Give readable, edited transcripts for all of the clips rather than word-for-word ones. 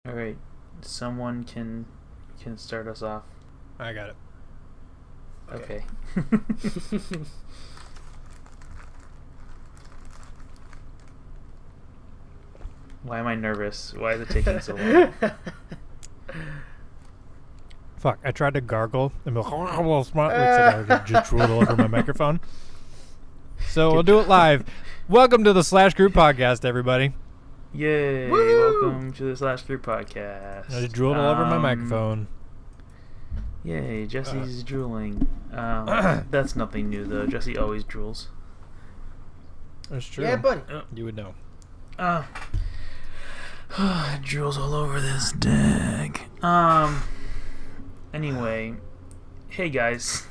All right, someone can start us off. I got it. Okay. Why am I nervous? Why is it taking so long? Fuck, I tried to gargle and be like, well, smart except I just drooled all over my microphone. So we'll do it live. Welcome to the slashGROUP podcast, everybody. Yay! Woo! Welcome to the slashGROUP podcast. I just drooled all over my microphone. Yay! Jesse's drooling. That's nothing new though. Jesse always drools. That's true. Yeah, buddy. You would know. Drools all over this deck. Anyway, hey guys.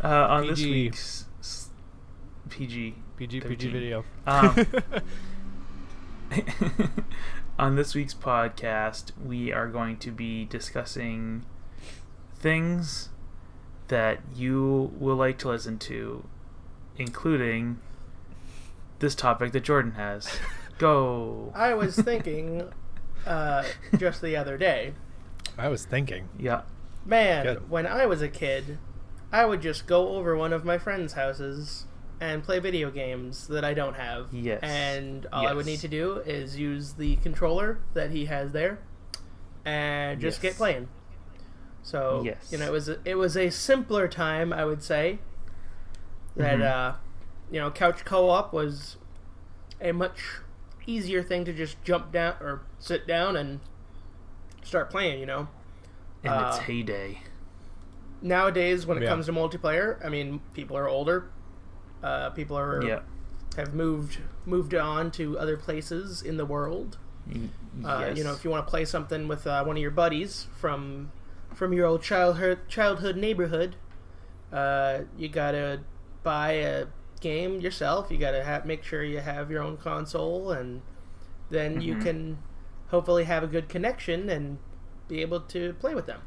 On PG. this week's PG video. On this week's podcast, we are going to be discussing things that you will like to listen to, including this topic that Jordan has. Go. I was thinking just the other day, I was thinking. Yeah. man, Good. when I was a kid, I would just go over one of my friends' houses and play video games that I don't have. Yes. And all I would Yes. need to do is use the controller that he has there and just Yes. get playing. So, Yes. you know, it was a simpler time, I would say. That couch co-op was a much easier thing to just jump down or sit down and start playing, In its heyday. Nowadays, when it Yeah. comes to multiplayer, I mean, people are older. People are Yeah. have moved on to other places in the world. Yes. If you want to play something with one of your buddies from your old childhood neighborhood, you gotta buy a game yourself. You gotta make sure you have your own console, and then you can hopefully have a good connection and be able to play with them.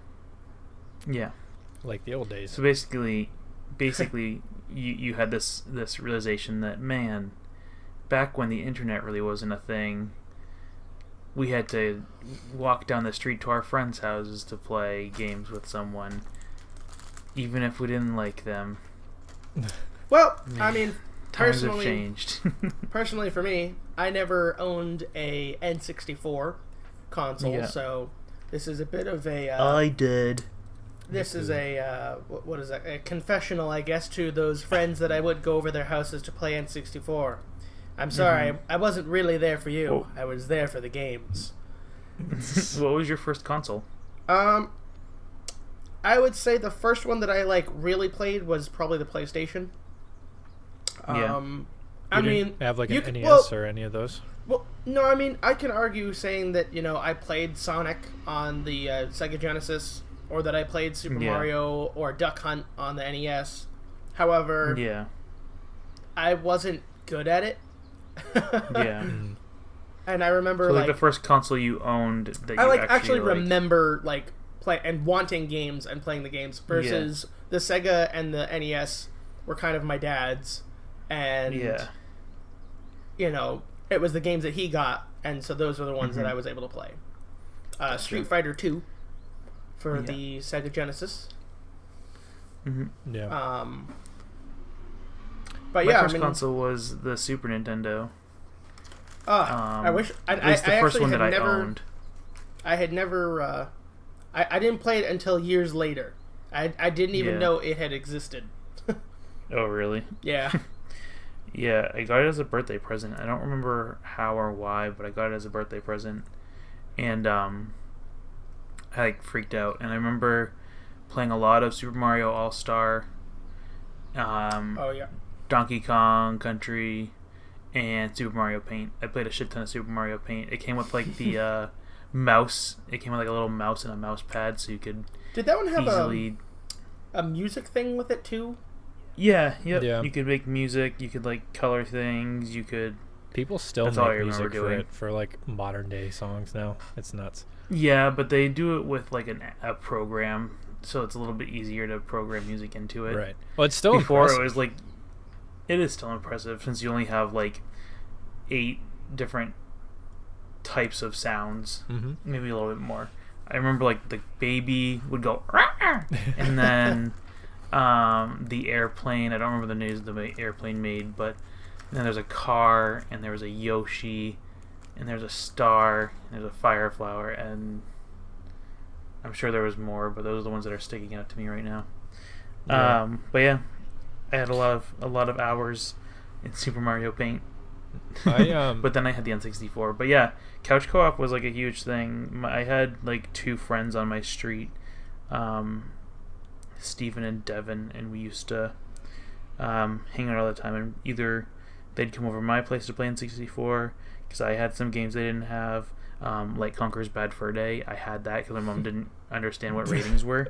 Yeah. Like the old days. So basically, you had this realization that, man, back when the internet really wasn't a thing, we had to walk down the street to our friends' houses to play games with someone, even if we didn't like them. Well, Man, I mean, Times have personally, changed. personally for me, I never owned a N64 console, Yeah. so this is a bit of a I did. this is a what is that? A confessional, I guess, to those friends that I would go over their houses to play N64. I'm sorry, I wasn't really there for you. Oh. I was there for the games. What was your first console? I would say the first one that I really played was probably the PlayStation. Yeah. I You mean, didn't have like you an could- NES or any of those? Well, no, I mean, I can argue saying that, I played Sonic on the Sega Genesis, or that I played Super Yeah. Mario or Duck Hunt on the NES. However, Yeah. I wasn't good at it. Yeah. And I remember, So the first console you owned that you I actually remember, play and wanting games and playing the games versus the Sega and the NES were kind of my dad's. And, Yeah. it was the games that he got, and so those were the ones that I was able to play. Street Fighter 2 for the Sega Genesis. Yeah. But My yeah, first I mean, console was the Super Nintendo. I wish I It was the first actually one had that I never. owned. I had never. I didn't play it until years later. I didn't even Yeah. know it had existed. Oh, really? Yeah. Yeah, I got it as a birthday present. I don't remember how or why, but I got it as a birthday present. And I freaked out. And I remember playing a lot of Super Mario All-Star, Oh yeah. Donkey Kong Country, and Super Mario Paint. I played a shit ton of Super Mario Paint. It came with the mouse. It came with a little mouse and a mouse pad, so you could Did that one have easily. a music thing with it too? Yeah, yep. Yeah. You could make music. You could color things. You could. People still That's all I make remember music for doing. it for modern day songs now. It's nuts. Yeah, but they do it with a program, so it's a little bit easier to program music into it. Right. Well, it's still Before impressive. it was it is still impressive since you only have 8 different types of sounds, Mm-hmm. maybe a little bit more. I remember like the baby would go, "Rah!" And then the airplane. I don't remember the names the airplane made, but then there's a car, and there was a Yoshi, and there's a star, and there's a fire flower, and I'm sure there was more, but those are the ones that are sticking out to me right now. Yeah. But yeah, I had a lot of hours in Super Mario Paint. But then I had the N64. But yeah, couch co-op was like a huge thing. I had like 2 friends on my street, Steven and Devin, and we used to hang out all the time. And either they'd come over to my place to play N64 because I had some games they didn't have, like Conker's Bad Fur Day. I had that because my mom didn't understand what ratings were.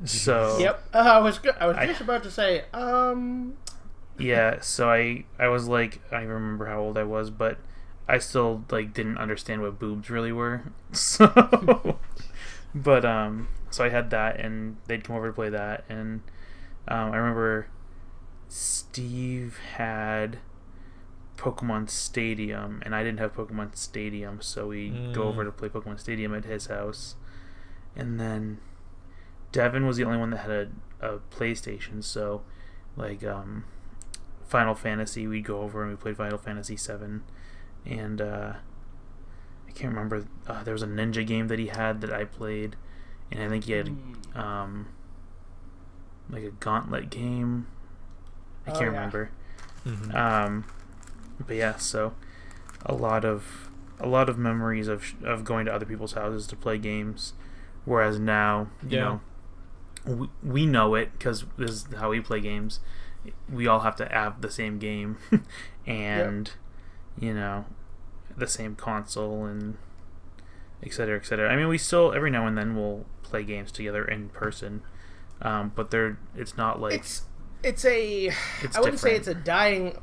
So yep, I was just about to say, yeah, so I was like, I remember how old I was, but I still like didn't understand what boobs really were. So, but so I had that, and they'd come over to play that, and I remember Steve had Pokemon Stadium, and I didn't have Pokemon Stadium, so we go over to play Pokemon Stadium at his house, and then Devin was the only one that had a PlayStation, so like Final Fantasy, we'd go over and we played Final Fantasy 7, and I can't remember, there was a ninja game that he had that I played, and I think he had like a gauntlet game. I can't remember. Mm-hmm. But yeah, so a lot of memories of going to other people's houses to play games, whereas now, you know, we know it because this is how we play games. We all have to have the same game and you know, the same console and et cetera, et cetera. I mean, we still every now and then we'll play games together in person, but it's not like I wouldn't say it's a dying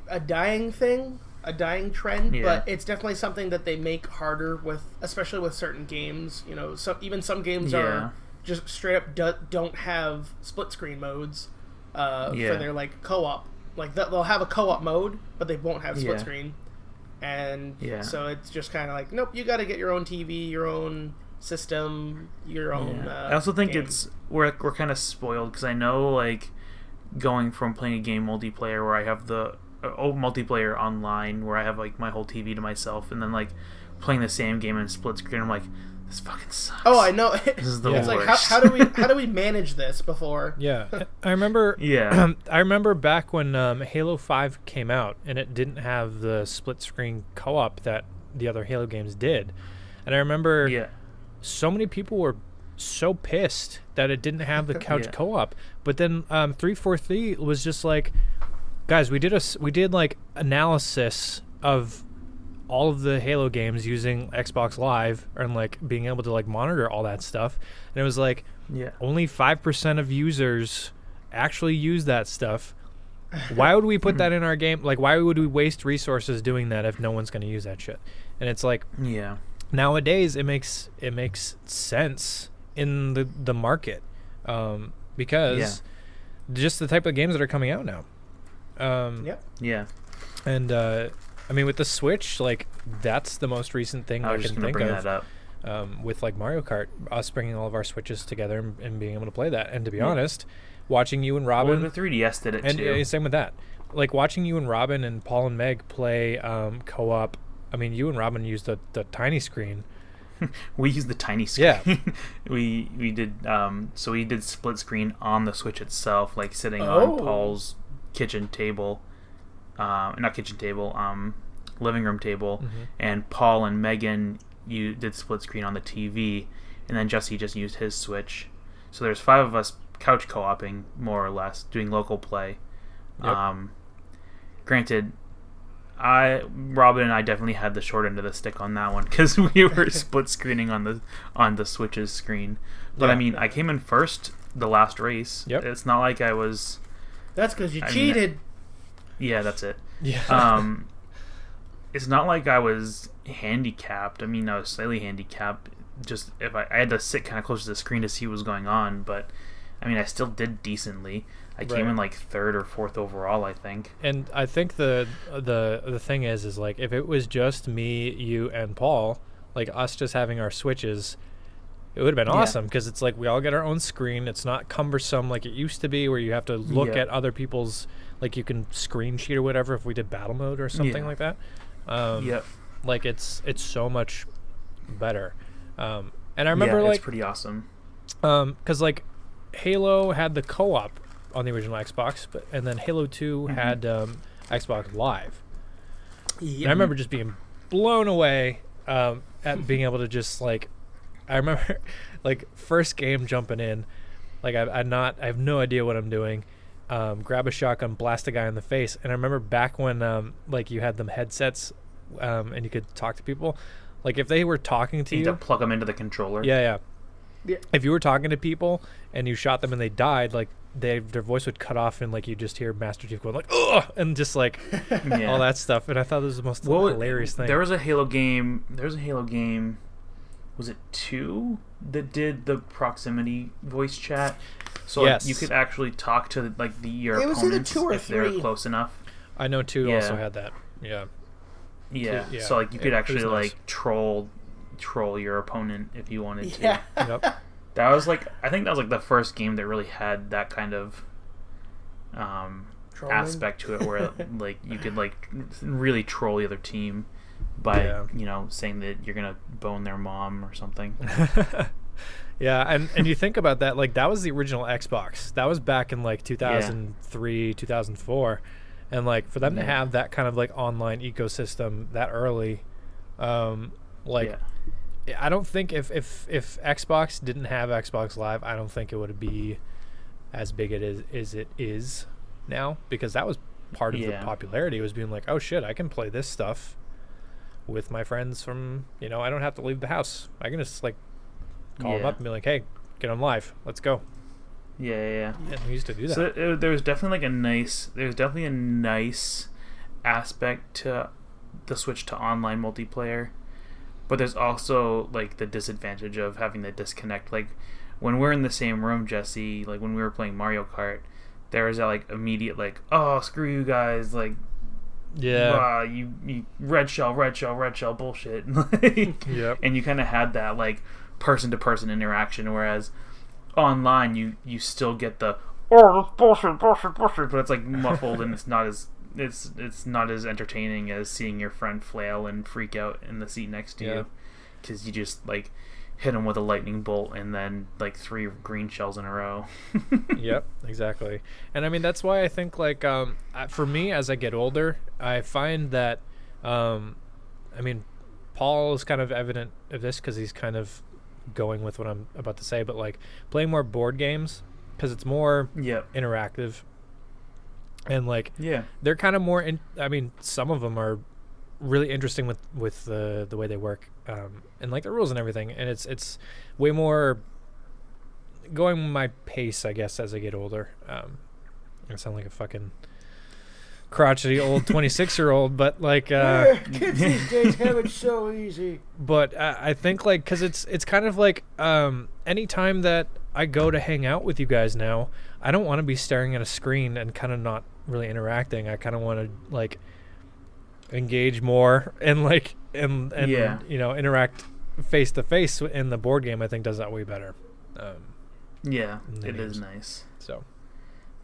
thing, a dying trend, but it's definitely something that they make harder with, especially with certain games. You know, even some games are just straight up don't have split screen modes for their like co-op. Like they'll have a co-op mode, but they won't have split screen. And so it's just kind of like, nope, you got to get your own TV, your own system, your own. I also think game. we're kind of spoiled because I know like going from playing a game multiplayer where I have the multiplayer online where I have like my whole TV to myself, and then like playing the same game in split screen, I'm like, this fucking sucks. Oh, I know. This is the it's worst. like how do we manage this before? Yeah, I remember. Yeah, I remember back when Halo 5 came out, and it didn't have the split screen co-op that the other Halo games did, and I remember so many people were so pissed that it didn't have the couch co-op. But then 343 was just like, guys, we did like analysis of all of the Halo games using Xbox Live and like being able to like monitor all that stuff, and it was like only 5% of users actually use that stuff. Why would we put that in our game? Like, why would we waste resources doing that if no one's going to use that shit? And it's like, nowadays it makes sense in the market, because just the type of games that are coming out now. And I mean, with the Switch, like, that's the most recent thing I can think of. That up. With like Mario Kart, us bringing all of our Switches together and being able to play that. And to be honest, watching you and Robin, the 3DS did it and too. Same with that. Like watching you and Robin and Paul and Meg play co-op. I mean, you and Robin used the tiny screen. We used the tiny screen. Yeah. we did so we did split screen on the Switch itself, like sitting on Paul's kitchen table. Not kitchen table, living room table, and Paul and Megan did split screen on the TV, and then Jesse just used his Switch. So there's 5 of us couch co-oping, more or less, doing local play. Granted, Robin and I definitely had the short end of the stick on that one because we were split screening on the Switch's screen. But I mean, I came in first the last race. It's not like I was. That's because you cheated. Yeah, that's it. Yeah. It's not like I was handicapped. I mean, I was slightly handicapped. Just if I had to sit kind of close to the screen to see what was going on, but I mean, I still did decently. I came in like 3rd or 4th overall, I think. And I think the thing is like if it was just me, you, and Paul, like us just having our Switches, it would have been awesome because it's like we all get our own screen. It's not cumbersome like it used to be where you have to look at other people's, like you can screen sheet or whatever if we did battle mode or something like that. Like it's so much better. And I remember like it's pretty awesome. Because like Halo had the co-op on the original Xbox, and then Halo 2 had Xbox Live. And I remember just being blown away at being able to just like, I remember like first game jumping in, like I have no idea what I'm doing. Grab a shotgun, blast a guy in the face. And I remember back when like you had them headsets and you could talk to people. Like if they were talking to you, to plug them into the controller. Yeah. If you were talking to people and you shot them and they died, like their voice would cut off and like you just hear Master Chief going like ugh and just like all that stuff. And I thought this was the most hilarious thing. There was a Halo game. Was it 2 that did the proximity voice chat? So like, you could actually talk to like your opponents if they're close enough. I know 2 also had that. Yeah. So like you could actually like troll your opponent if you wanted to. That was like, I think that was like the first game that really had that kind of aspect to it where like you could like really troll the other team by saying that you're gonna bone their mom or something. And you think about that, like that was the original Xbox. That was back in like 2003, 2004. And like for them to have that kind of like online ecosystem that early, I don't think if Xbox didn't have Xbox Live, I don't think it would be as big as it is now, because that was part of the popularity, was being like, oh shit, I can play this stuff with my friends from, I don't have to leave the house. I can just like call them up and be like, hey, get on live, let's go. Yeah, we used to do that. So there was definitely a nice aspect to the switch to online multiplayer, but there's also like the disadvantage of having the disconnect. Like when we're in the same room, Jesse, like when we were playing Mario Kart, there was that like immediate like, oh screw you guys, like you red shell bullshit. And you kind of had that like person to person interaction, whereas online you still get the bullshit, but it's like muffled and it's not as entertaining as seeing your friend flail and freak out in the seat next to you, because you just like hit him with a lightning bolt and then like 3 green shells in a row. Yep, exactly. And I mean that's why I think like for me, as I get older, I find that I mean Paul is kind of evident of this because he's kind of going with what I'm about to say, but like playing more board games because it's more interactive, and like they're kind of more I mean some of them are really interesting with the way they work, and like the rules and everything, and it's way more going my pace, I guess, as I get older. I sound like a fucking crotchety old 26-year-old, but like kids these days have it so easy. But I think like because it's kind of like anytime that I go to hang out with you guys now, I don't want to be staring at a screen and kind of not really interacting. I kind of want to like engage more and like and interact face to face. In the board game, I think does that way better. It is nice. So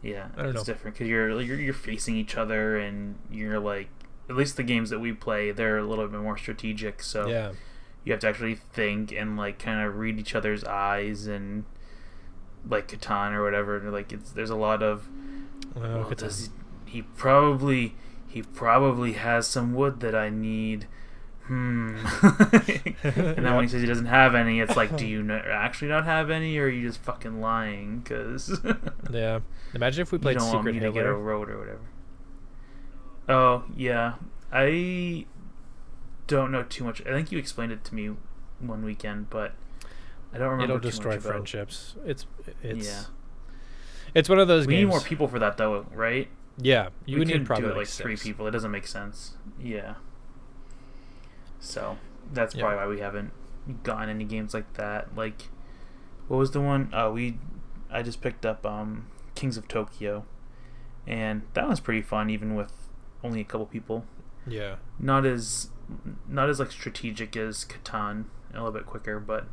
it's different because you're facing each other, and you're like, at least the games that we play, they're a little bit more strategic, so you have to actually think and like kind of read each other's eyes, and like Catan or whatever, like there's a lot of he probably has some wood that I need. And then when he says he doesn't have any, it's like, do you actually not have any, or are you just fucking lying? Because imagine if we played Secret Hitler. To get a road or whatever. Oh yeah, I don't know too much. I think you explained it to me one weekend, but I don't remember. It'll destroy friendships. It's one of those games. We need more people for that though, right? Yeah, we need probably do it like 6. 3 people. It doesn't make sense. Yeah. So that's probably why we haven't gotten any games like that. Like, what was the one? I just picked up Kings of Tokyo, and that was pretty fun, even with only a couple people. Yeah. Not as like strategic as Catan, a little bit quicker, but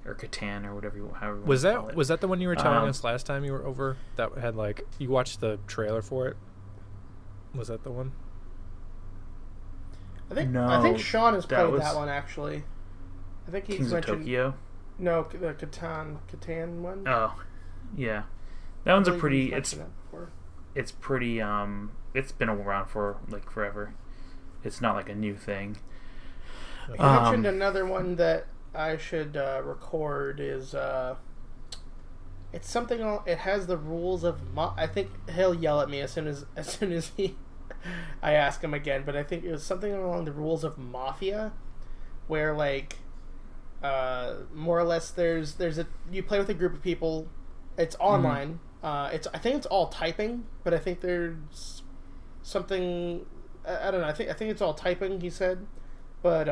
or Catan or whatever however you want to call it. Was that the one you were telling us last time you were over that had like you watched the trailer for it? Was that the one? I think Sean has played that one actually. I think he's Kings mentioned of Tokyo. No, the Catan one. Oh, yeah, that one's it's pretty it's been around for like forever. It's not like a new thing. You mentioned another one that I should record is it's something. It has the rules of. I think he'll yell at me as soon as I ask him again. But I think it was something along the rules of Mafia, where like more or less you play with a group of people. It's online. I think it's all typing, but I think there's something. I don't know. I think it's all typing. He said, but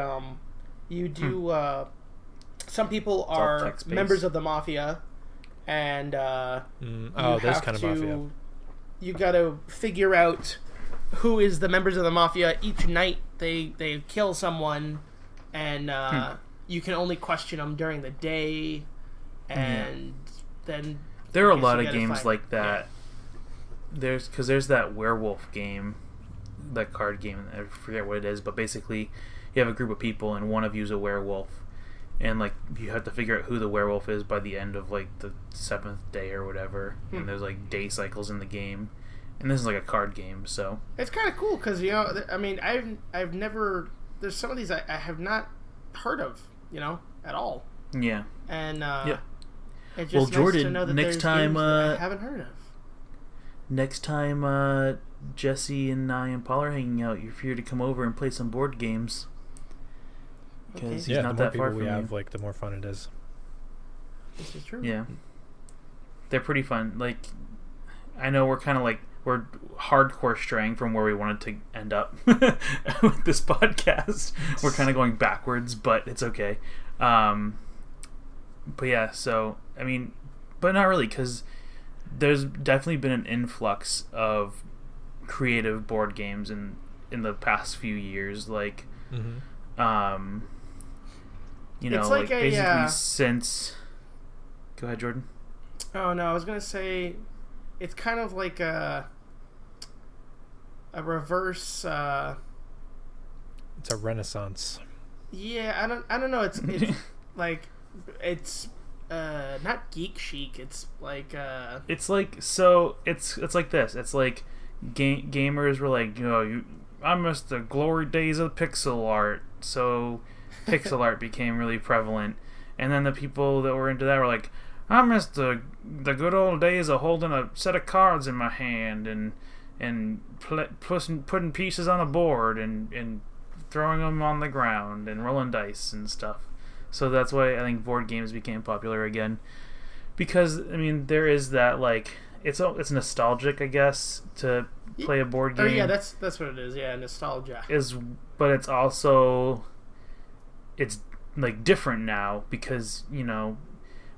you do. Some people are members of the mafia, and this kind of mafia. You got to figure out who is the members of the mafia. Each night they kill someone, and you can only question them during the day, and then there are a lot of games like that. Yeah. There's that werewolf game, that card game. I forget what it is, but basically, you have a group of people, and one of you is a werewolf. And like you have to figure out who the werewolf is by the end of like the 7th day or whatever. And there's like day cycles in the game, and this is like a card game, so it's kind of cool because I mean I've never there's some of these I have not heard of at all. Yeah. And it's nice just Jordan, to know that next time that I haven't heard of. Next time Jesse and I and Paul are hanging out, you're free to come over and play some board games. Because he's not that far from you. Like the more fun it is. This is true. Yeah, they're pretty fun. Like, I know we're kind of like we're hardcore straying from where we wanted to end up with this podcast. We're kind of going backwards, but it's okay. But yeah, so I mean, but not really, because there's definitely been an influx of creative board games in the past few years. Like, it's like basically since. Go ahead, Jordan. Oh no, I was gonna say, it's kind of like a reverse. It's a renaissance. Yeah, I don't know. It's like it's not geek chic. It's like It's like so. It's like this. It's like gamers were like, I miss the glory days of pixel art. So pixel art became really prevalent, and then the people that were into that were like, I miss the good old days of holding a set of cards in my hand and putting pieces on a board and throwing them on the ground and rolling dice and stuff. So that's why I think board games became popular again, because I mean there is that like it's nostalgic, I guess, to play a board game. Oh yeah, that's what it is. Yeah, nostalgia but it's also it's like different now because when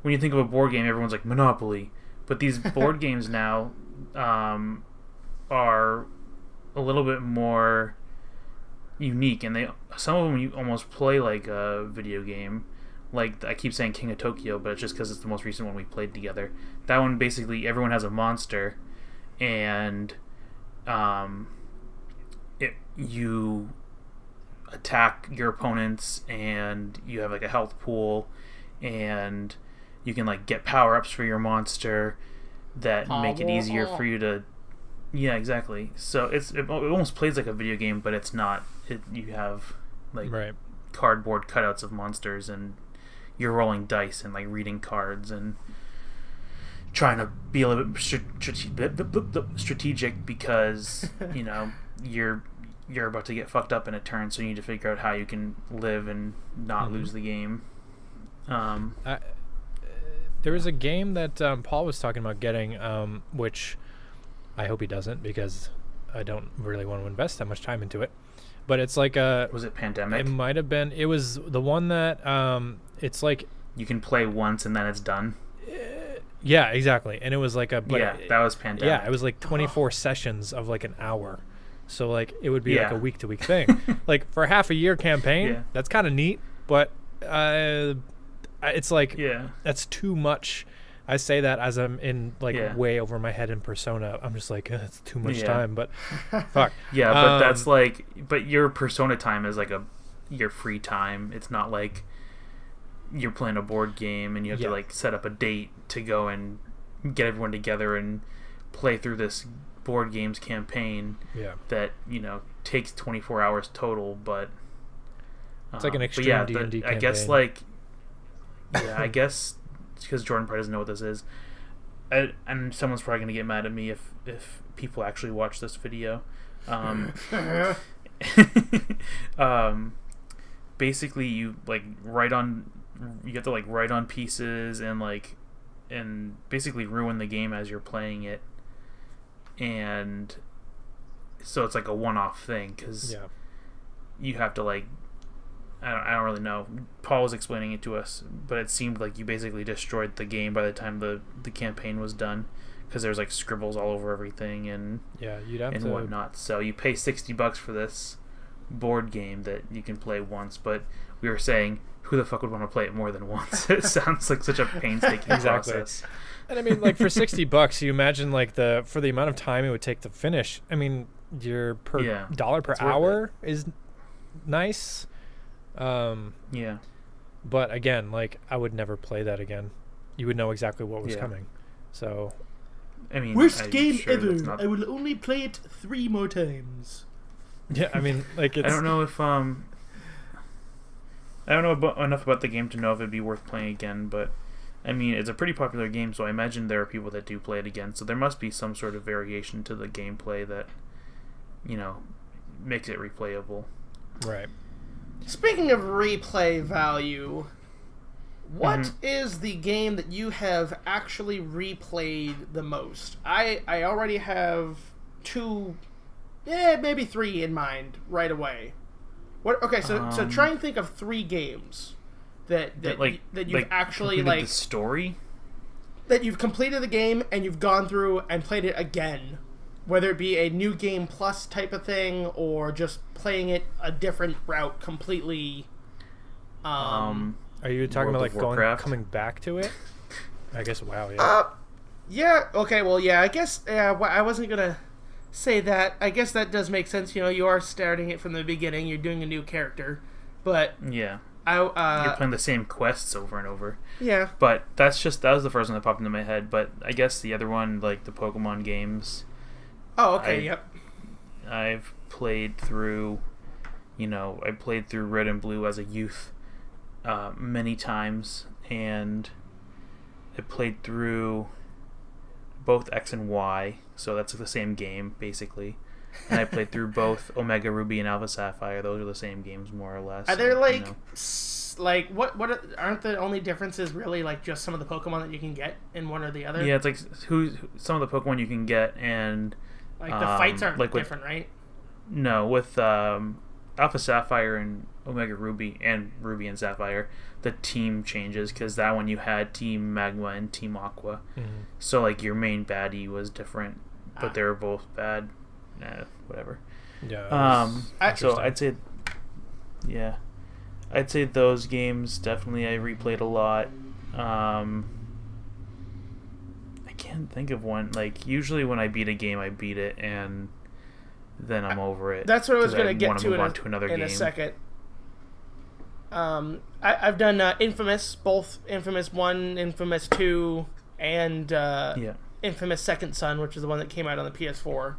you think of a board game, everyone's like Monopoly, but these board games now are a little bit more unique, and some of them you almost play like a video game. Like I keep saying King of Tokyo, but it's just because it's the most recent one we played together. That one basically everyone has a monster, and you attack your opponents, and you have like a health pool, and you can like get power-ups for your monster that make it easier for you to. Yeah, exactly. So it almost plays like a video game, but it's not. You have like cardboard cutouts of monsters, and you're rolling dice and like reading cards and trying to be a little bit strategic because you're about to get fucked up in a turn, so you need to figure out how you can live and not lose the game. There was a game that Paul was talking about getting, which I hope he doesn't, because I don't really want to invest that much time into it. But it's like a... Was it Pandemic? It might have been. It was the one that it's like... You can play once and then it's done. Yeah, exactly. And it was like a... that was Pandemic. Yeah, it was like 24 sessions of like an hour. So like it would be like a week to week thing. Like for a half a year campaign, that's kind of neat, but it's like that's too much. I say that as I'm in like way over my head in Persona. I'm just like it's too much time, but fuck. Yeah, but that's like, but your Persona time is like your free time. It's not like you're playing a board game and you have to like set up a date to go and get everyone together and play through this board games campaign that takes 24 hours total. But it's like an extreme D&D campaign. I guess like I guess because Jordan probably doesn't know what this is, and someone's probably gonna get mad at me if people actually watch this video. Basically you like you have to like write on pieces and basically ruin the game as you're playing it, and so it's like a one-off thing because you have to like I don't really know. Paul was explaining it to us, but it seemed like you basically destroyed the game by the time the campaign was done, because there's like scribbles all over everything and you'd have to whatnot. So you pay $60 for this board game that you can play once, but we were saying, who the fuck would want to play it more than once? It sounds like such a painstaking process. And I mean, like for $60, you imagine like for the amount of time it would take to finish. I mean, your dollar per hour is nice. But again, like I would never play that again. You would know exactly what was coming. So, I mean, worst game ever. I will only play it 3 more times. Yeah, I mean, like it's. I don't know if I don't know enough about the game to know if it'd be worth playing again, but I mean, it's a pretty popular game, so I imagine there are people that do play it again. So there must be some sort of variation to the gameplay that makes it replayable. Right. Speaking of replay value, what is the game that you have actually replayed the most? I already have 2, maybe 3 in mind right away. What? Okay, so try and think of 3 games that you've actually like the story, that you've completed the game and you've gone through and played it again. Whether it be a new game plus type of thing or just playing it a different route completely. Are you talking about like coming back to it? I guess WoW, okay, well, I guess I wasn't going to say that. I guess that does make sense. You are starting it from the beginning. You're doing a new character. But you're playing the same quests over and over. Yeah. But that was the first one that popped into my head. But I guess the other one, like the Pokemon games. Oh, okay, yep. I've played through, I played through Red and Blue as a youth many times, and I played through both X and Y, so that's the same game, basically. And I played through both Omega Ruby and Alpha Sapphire. Those are the same games, more or less. Are there, like what aren't the only differences really, like, just some of the Pokemon that you can get in one or the other? Yeah, it's like some of the Pokemon you can get, and... Like, the fights aren't different, right? No, with Alpha Sapphire and Omega Ruby and Sapphire, the team changes, because that one you had Team Magma and Team Aqua. Mm-hmm. So, like, your main baddie was different, but they were both bad. Whatever. Yeah. So I'd say those games, definitely I replayed a lot. Can't think of one. Like, usually when I beat a game, I beat it and then I'm over it. That's what I was going to get to in a second. I've done Infamous, both Infamous 1, Infamous 2, and Infamous Second Son, which is the one that came out on the PS4.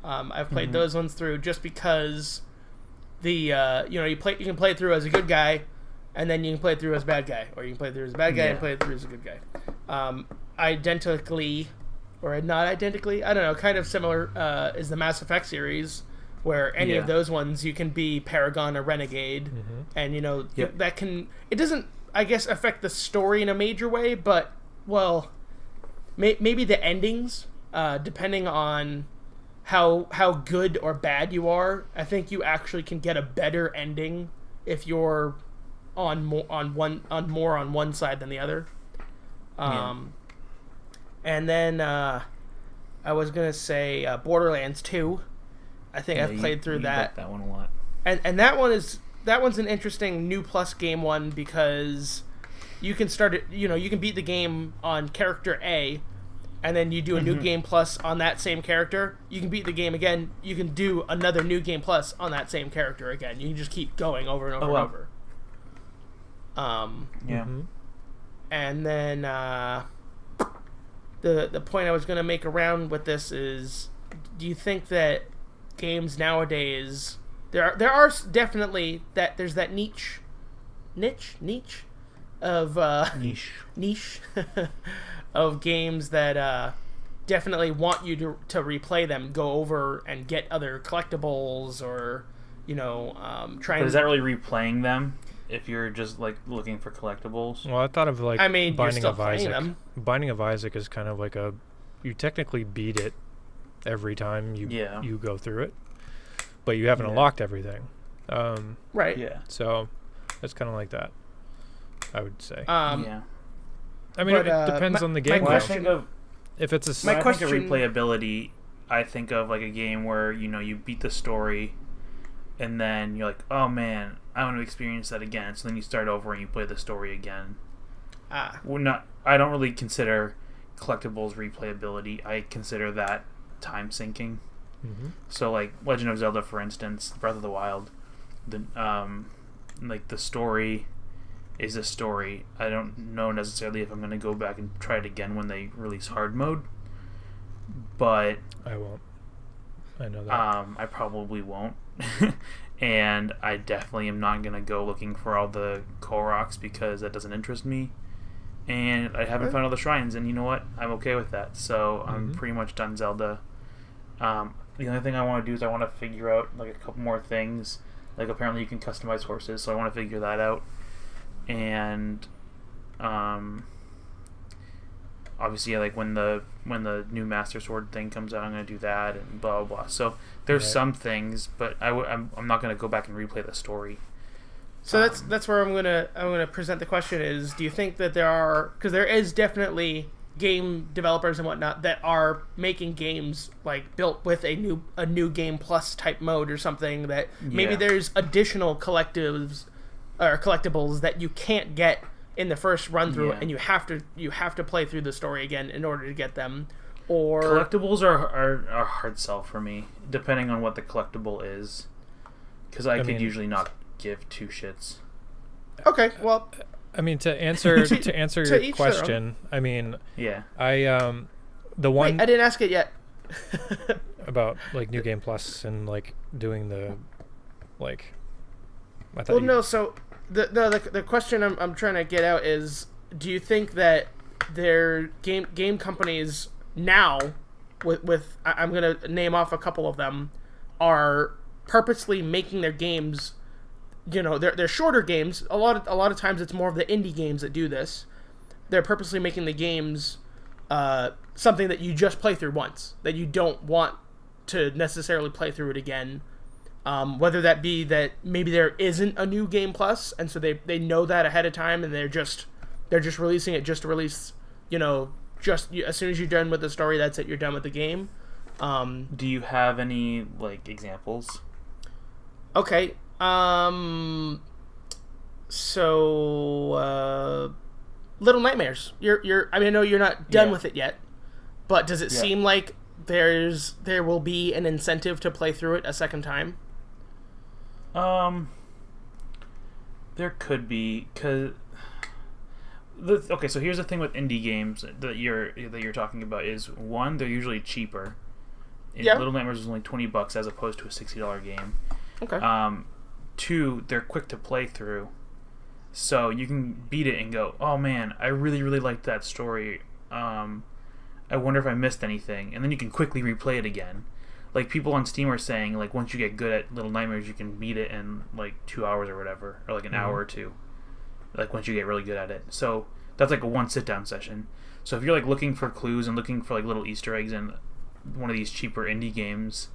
I've played those ones through just because you can play it through as a good guy, and then you can play it through as a bad guy, or you can play it through as a bad guy and play it through as a good guy. Identically, or not identically, I don't know, kind of similar is the Mass Effect series, where any of those ones you can be Paragon or Renegade, and that can, it doesn't, I guess, affect the story in a major way, but, well, maybe the endings, depending on how good or bad you are. I think you actually can get a better ending if you're more on one side than the other. And then I was gonna say Borderlands 2. I think I've played through that. Like that one a lot. And that one's an interesting new plus game one because you can start it. You can beat the game on character A, and then you do a new game plus on that same character. You can beat the game again. You can do another new game plus on that same character again. You can just keep going over and over and over. Yeah. And then the point I was going to make around with this is, do you think that games nowadays there are definitely there's that niche of niche of games that definitely want you to replay them, go over and get other collectibles, or try. But is that really replaying them? If you're just like looking for collectibles? Well, I thought of like Binding of Isaac. Them. Binding of Isaac is kind of like you technically beat it every time you go through it, but you haven't unlocked everything. Right. Yeah. So it's kind of like that, I would say. Yeah. I mean, it depends on the game. When I think of if it's a when I think of replayability, I think of like a game where you beat the story, and then you're like, oh man, I want to experience that again. So then you start over and you play the story again. I don't really consider collectibles replayability. I consider that time sinking. Mm-hmm. So like Legend of Zelda, for instance, Breath of the Wild, the story is a story. I don't know necessarily if I'm going to go back and try it again when they release hard mode, but I won't. I know that. I probably won't. And I definitely am not going to go looking for all the Koroks because that doesn't interest me. And I haven't found all the shrines, and you know what? I'm okay with that. So I'm pretty much done Zelda. The only thing I want to do is I want to figure out like a couple more things. Like apparently you can customize horses, so I want to figure that out. And obviously, like when the new Master Sword thing comes out, I'm going to do that and blah blah blah. So there's some things, but I'm not going to go back and replay the story. So that's where I'm gonna present the question is: do you think that because there is definitely game developers and whatnot that are making games like built with a new game plus type mode or something that maybe there's additional collectibles that you can't get in the first run through, and you have to play through the story again in order to get them. Or collectibles are a hard sell for me, depending on what the collectible is, because I could usually not give two shits. Okay, well, I mean, to answer your question, I mean, the one Wait, I didn't ask it yet. about like New Game Plus and like doing the like. So the question I'm trying to get out is: do you think that their game companies now, with I'm gonna name off a couple of them, are purposely making their games, they're shorter games. A lot of times it's more of the indie games that do this. They're purposely making the games something that you just play through once, that you don't want to necessarily play through it again. Whether that be that maybe there isn't a new game plus, and so they know that ahead of time, and they're just releasing it just to release, as soon as you're done with the story, that's it, you're done with the game. Do you have any like examples? Okay. So Little Nightmares. I know you're not done with it yet, but does it seem like there will be an incentive to play through it a second time? There could be, so here's the thing with indie games that you're talking about is, one, they're usually cheaper. Little Nightmares is only $20 as opposed to a $60 game. Okay. Two, they're quick to play through, so you can beat it and go, oh man, I really really liked that story. I wonder if I missed anything, and then you can quickly replay it again. Like people on Steam are saying, like once you get good at Little Nightmares, you can beat it in like 2 hours or whatever, or like an hour or two. Like once you get really good at it, so that's like a one sit down session. So if you're like looking for clues and looking for like little Easter eggs in one of these cheaper indie games,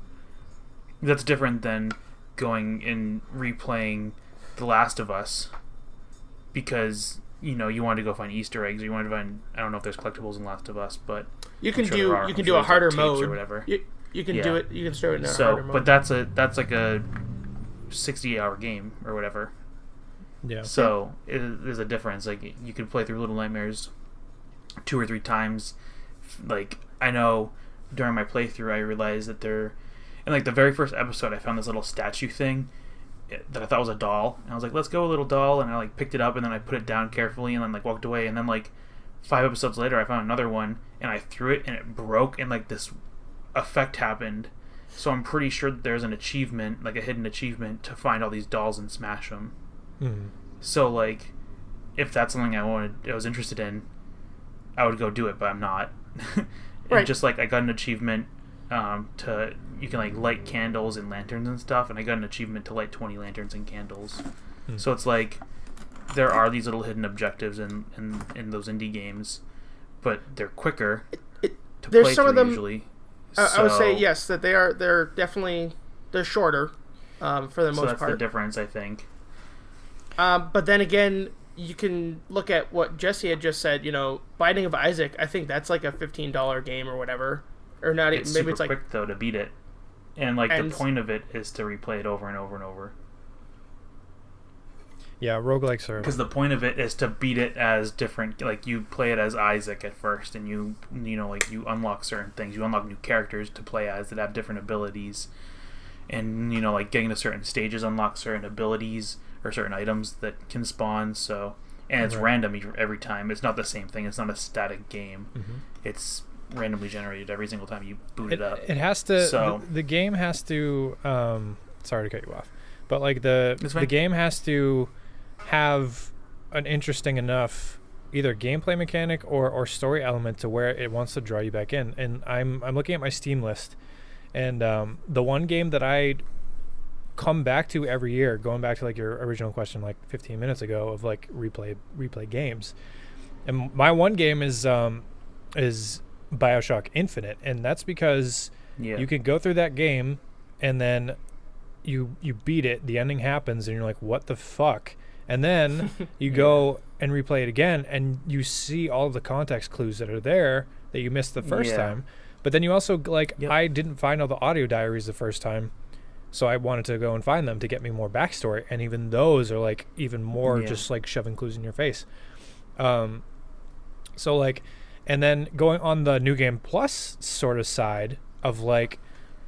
that's different than going and replaying The Last of Us because you want to go find Easter eggs, or you want to find, I don't know if there's collectibles in Last of Us, but you can do a harder mode or whatever. You can do it. You can start it in a harder mode. But that's like a 60-hour game or whatever. Yeah. So there's a difference. Like you can play through Little Nightmares 2 or 3 times. Like I know during my playthrough I realized that in like the very first episode I found this little statue thing that I thought was a doll, and I was like, let's go, little doll, and I like picked it up and then I put it down carefully and then like walked away, and then like 5 episodes later I found another one and I threw it and it broke and like this effect happened. So I'm pretty sure that there's an achievement, like a hidden achievement, to find all these dolls and smash them. Mm-hmm. So like if that's something I was interested in, I would go do it, but I'm not. Right. Just like I got an achievement you can like light candles and lanterns and stuff, and I got an achievement to light 20 lanterns and candles. So it's like there are these little hidden objectives in those indie games, but they're quicker to play some through of them, usually. I would say yes, that they're definitely shorter for the most part. So that's the difference, I think. But then again, you can look at what Jesse had just said. Binding of Isaac. I think that's like a $15 game or whatever, or not. It's maybe super it's like quick though to beat it, and like the point of it is to replay it over and over and over. Yeah, roguelikes are... Because the point of it is to beat it as different... Like, you play it as Isaac at first, and you unlock certain things. You unlock new characters to play as that have different abilities. And, like, getting to certain stages unlocks certain abilities or certain items that can spawn, so... And it's random every time. It's not the same thing. It's not a static game. Mm-hmm. It's randomly generated every single time you boot it up. It has to... So, the game has to... sorry to cut you off. But, like, the game has to... have an interesting enough either gameplay mechanic or story element to where it wants to draw you back in. And I'm looking at my Steam list, and the one game that I come back to every year, going back to like your original question like 15 minutes ago of like replay games, and my one game is BioShock Infinite, and that's because you can go through that game and then you beat it, the ending happens, and you're like, what the fuck? And then you go and replay it again, and you see all the context clues that are there that you missed the first time. But then you also, I didn't find all the audio diaries the first time, so I wanted to go and find them to get me more backstory. And even those are, like, even more just, like, shoving clues in your face. So, like, and then going on the New Game Plus sort of side of, like,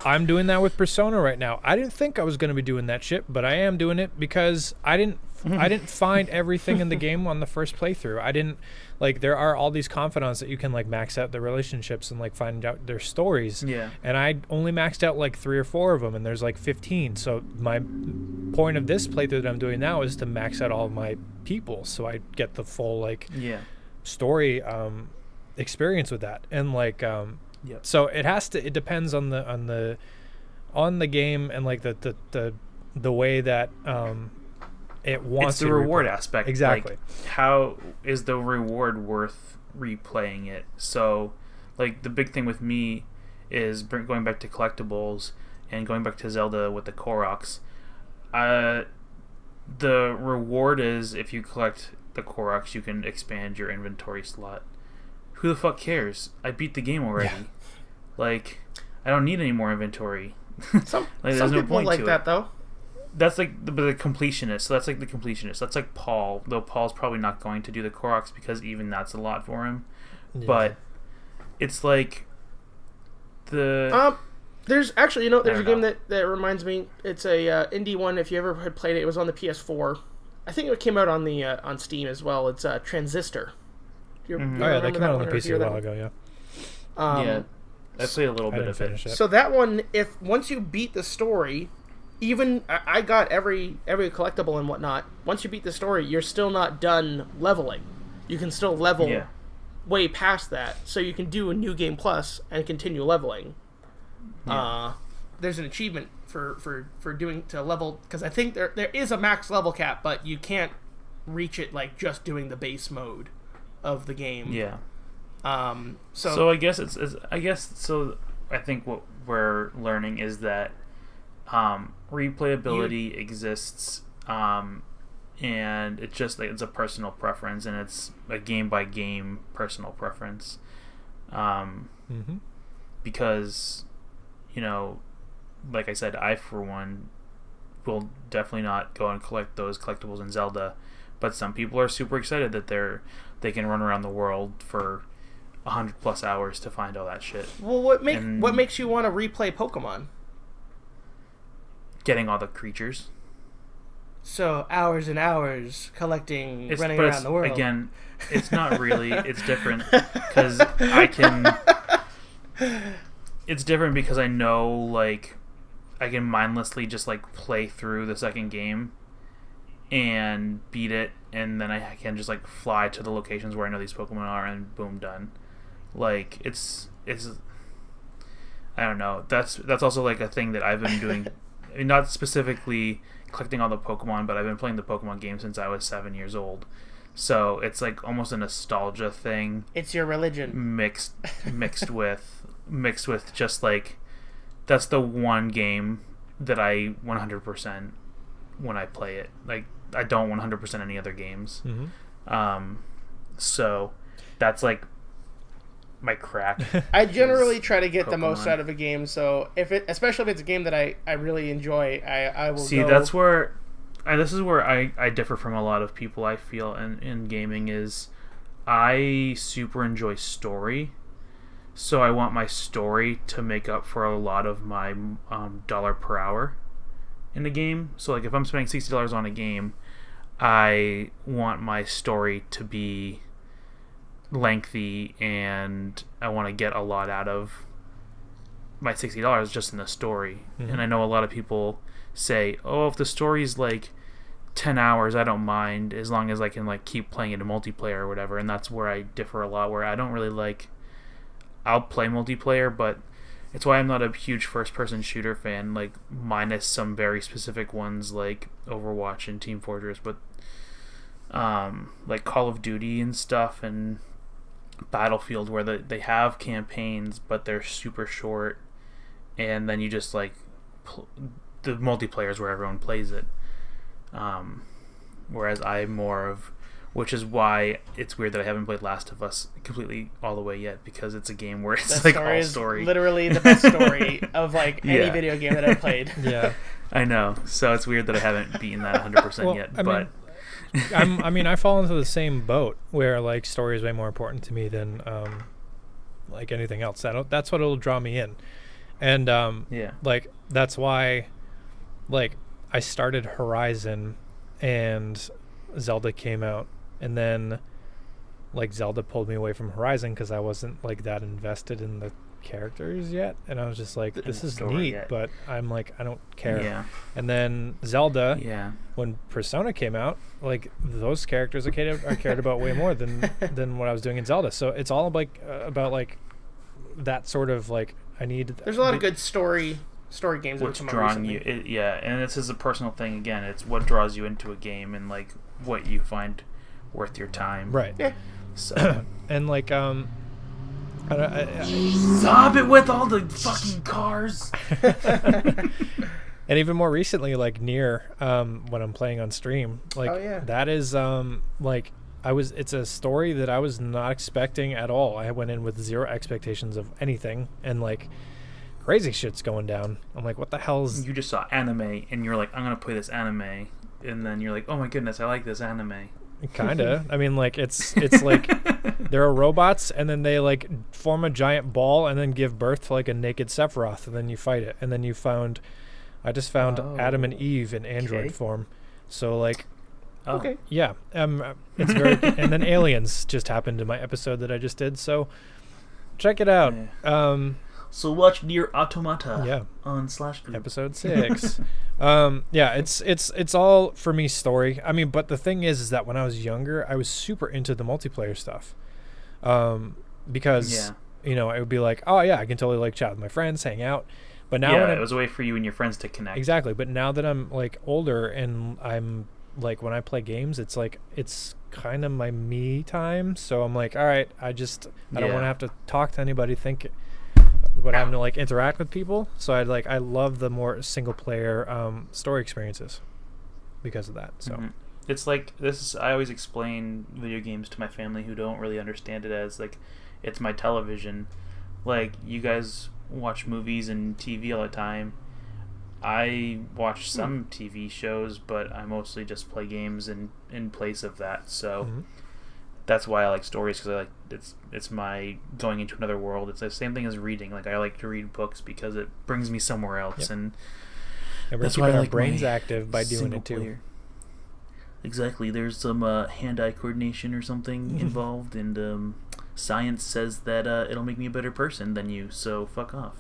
I'm doing that with Persona right now. I didn't think I was going to be doing that shit, but I am doing it because I didn't find everything in the game on the first playthrough. I didn't, like, there are all these confidants that you can, like, max out their relationships and, like, find out their stories. Yeah. And I only maxed out, like, 3 or 4 of them, and there's, like, 15. So my point of this playthrough that I'm doing now is to max out all of my people so I get the full, like, story experience with that. And, like, so it depends on the game and, like, the way that it wants. It's the reward aspect. Exactly. Like, how is the reward worth replaying it? So, like, the big thing with me is going back to Collectibles and going back to Zelda with the Koroks. The reward is if you collect the Koroks, you can expand your inventory slot. Who the fuck cares? I beat the game already. Yeah. Like, I don't need any more inventory. Some people like that, though. That's like the completionist. So that's like the completionist. That's like Paul. Though Paul's probably not going to do the Koroks because even that's a lot for him. Yeah. But it's like there's actually, there's a game that reminds me. It's a indie one. If you ever had played it, it was on the PS4. I think it came out on the on Steam as well. It's Transistor. Oh yeah, that came out on the PC a while ago. Yeah. I played a little bit of it. So that one, once you beat the story, even I got every collectible and whatnot. Once you beat the story, you're still not done leveling. You can still level way past that, so you can do a New Game Plus and continue leveling. Yeah. There's an achievement for doing to level, because I think there is a max level cap, but you can't reach it like just doing the base mode of the game. Yeah. So I guess I think what we're learning is that replayability exists, and it's just like it's a personal preference, and it's a game by game personal preference, because like I said, I for one will definitely not go and collect those collectibles in Zelda, but some people are super excited that they can run around the world for 100+ hours to find all that shit. Well, what makes you want to replay Pokemon? Getting all the creatures. So hours and hours collecting, running around the world. Again, it's not really. It's different because I can. It's different because I know, like, I can mindlessly just like play through the second game and beat it, and then I can just like fly to the locations where I know these Pokemon are, and boom, done. Like it's I don't know. That's also like a thing that I've been doing. I mean, not specifically collecting all the Pokemon, but I've been playing the Pokemon game since I was 7 years old. So it's like almost a nostalgia thing. It's your religion. Mixed with just like, that's the one game that I 100% when I play it. Like, I don't 100% any other games. Mm-hmm. So that's like my crack. I generally try to get Pokemon. The most out of a game. So especially if it's a game that I really enjoy, I will see. That's where this is where I differ from a lot of people. I feel in gaming is I super enjoy story. So I want my story to make up for a lot of my dollar per hour in the game. So like if I'm spending $60 on a game, I want my story to be lengthy, and I want to get a lot out of my $60 just in the story. Mm-hmm. And I know a lot of people say, oh, if the story's like 10 hours, I don't mind as long as I can like keep playing it in multiplayer or whatever. And that's where I differ a lot, where I don't really like, I'll play multiplayer, but it's why I'm not a huge first-person shooter fan, like minus some very specific ones like Overwatch and Team Fortress, but like Call of Duty and stuff and Battlefield, where they have campaigns, but they're super short, and then you just like the multiplayer is where everyone plays it. Whereas I'm more of, which is why it's weird that I haven't played Last of Us completely all the way yet, because it's a game where it's like all story. Literally the best story of like any video game that I've played. Yeah, I know. So it's weird that I haven't beaten that 100% yet. I fall into the same boat where like story is way more important to me than like anything else. That's what will draw me in, and like that's why, like I started Horizon, and Zelda came out, and then like Zelda pulled me away from Horizon because I wasn't like that invested in the characters yet, and I was just like, this is neat, but I'm like, I don't care. Yeah. And then Zelda, when Persona came out, like those characters I cared about way more than what I was doing in Zelda. So it's all like about like that sort of like, I need. There's a lot of good story games that come out recently. And this is a personal thing again. It's what draws you into a game and like what you find worth your time. Right. Yeah. So and like stop it with all the fucking cars. And even more recently, like Nier, when I'm playing on stream, like that is like it's a story that I was not expecting at all. I went in with zero expectations of anything, and like crazy shit's going down. I'm like, what the hell's... You just saw anime, and you're like, I'm going to play this anime. And then you're like, oh my goodness, I like this anime. Kinda. I mean, like, it's like, there are robots, and then they, like, form a giant ball, and then give birth to, like, a naked Sephiroth, and then you fight it. And then I just found Adam and Eve in android form. So, like... Okay. Yeah. It's very... And then aliens just happened in my episode that I just did, so check it out. Yeah. So watch Nier Automata on slashGROUP. Episode 6. It's all for me story. I mean, but the thing is that when I was younger, I was super into the multiplayer stuff. Because it would be like, oh yeah, I can totally like chat with my friends, hang out. But now it was a way for you and your friends to connect. Exactly. But now that I'm like older and I'm like when I play games, it's like it's kind of my me time. So I'm like, all right, I don't want to have to talk to anybody, but having to like interact with people. So I love the more single player story experiences because of that. So it's like I always explain video games to my family who don't really understand it as like it's my television. Like you guys watch movies and TV all the time. I watch some TV shows, but I mostly just play games in place of that. So that's why I like stories, because I like it's my going into another world. It's the same thing as reading. Like I like to read books because it brings me somewhere else, and we're keeping our brains active by doing it too. Player. Exactly. There's some hand-eye coordination or something involved, and science says that it'll make me a better person than you. So fuck off.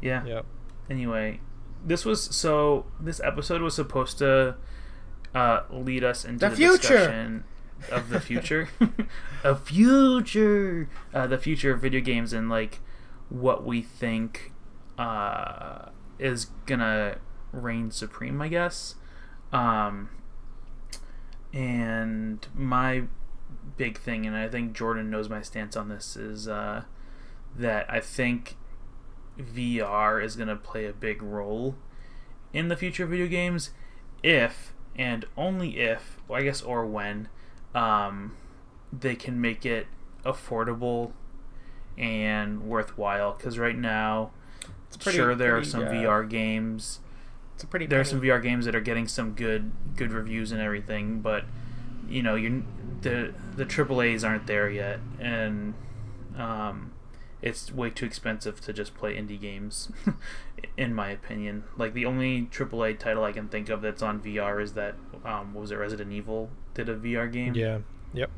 Yeah. Yep. Anyway, this episode was supposed to lead us into the discussion of the future, the future of video games, and like what we think is gonna reign supreme, I guess. And my big thing, and I think Jordan knows my stance on this, is that I think VR is going to play a big role in the future of video games if, and only if, I guess, or when, they can make it affordable and worthwhile. Because right now, there are some VR games. There are some VR games that are getting some good reviews and everything, but you know, the AAAs aren't there yet, and it's way too expensive to just play indie games, in my opinion. Like the only AAA title I can think of that's on VR is that what was it, Resident Evil did a VR game. Yeah. Yep.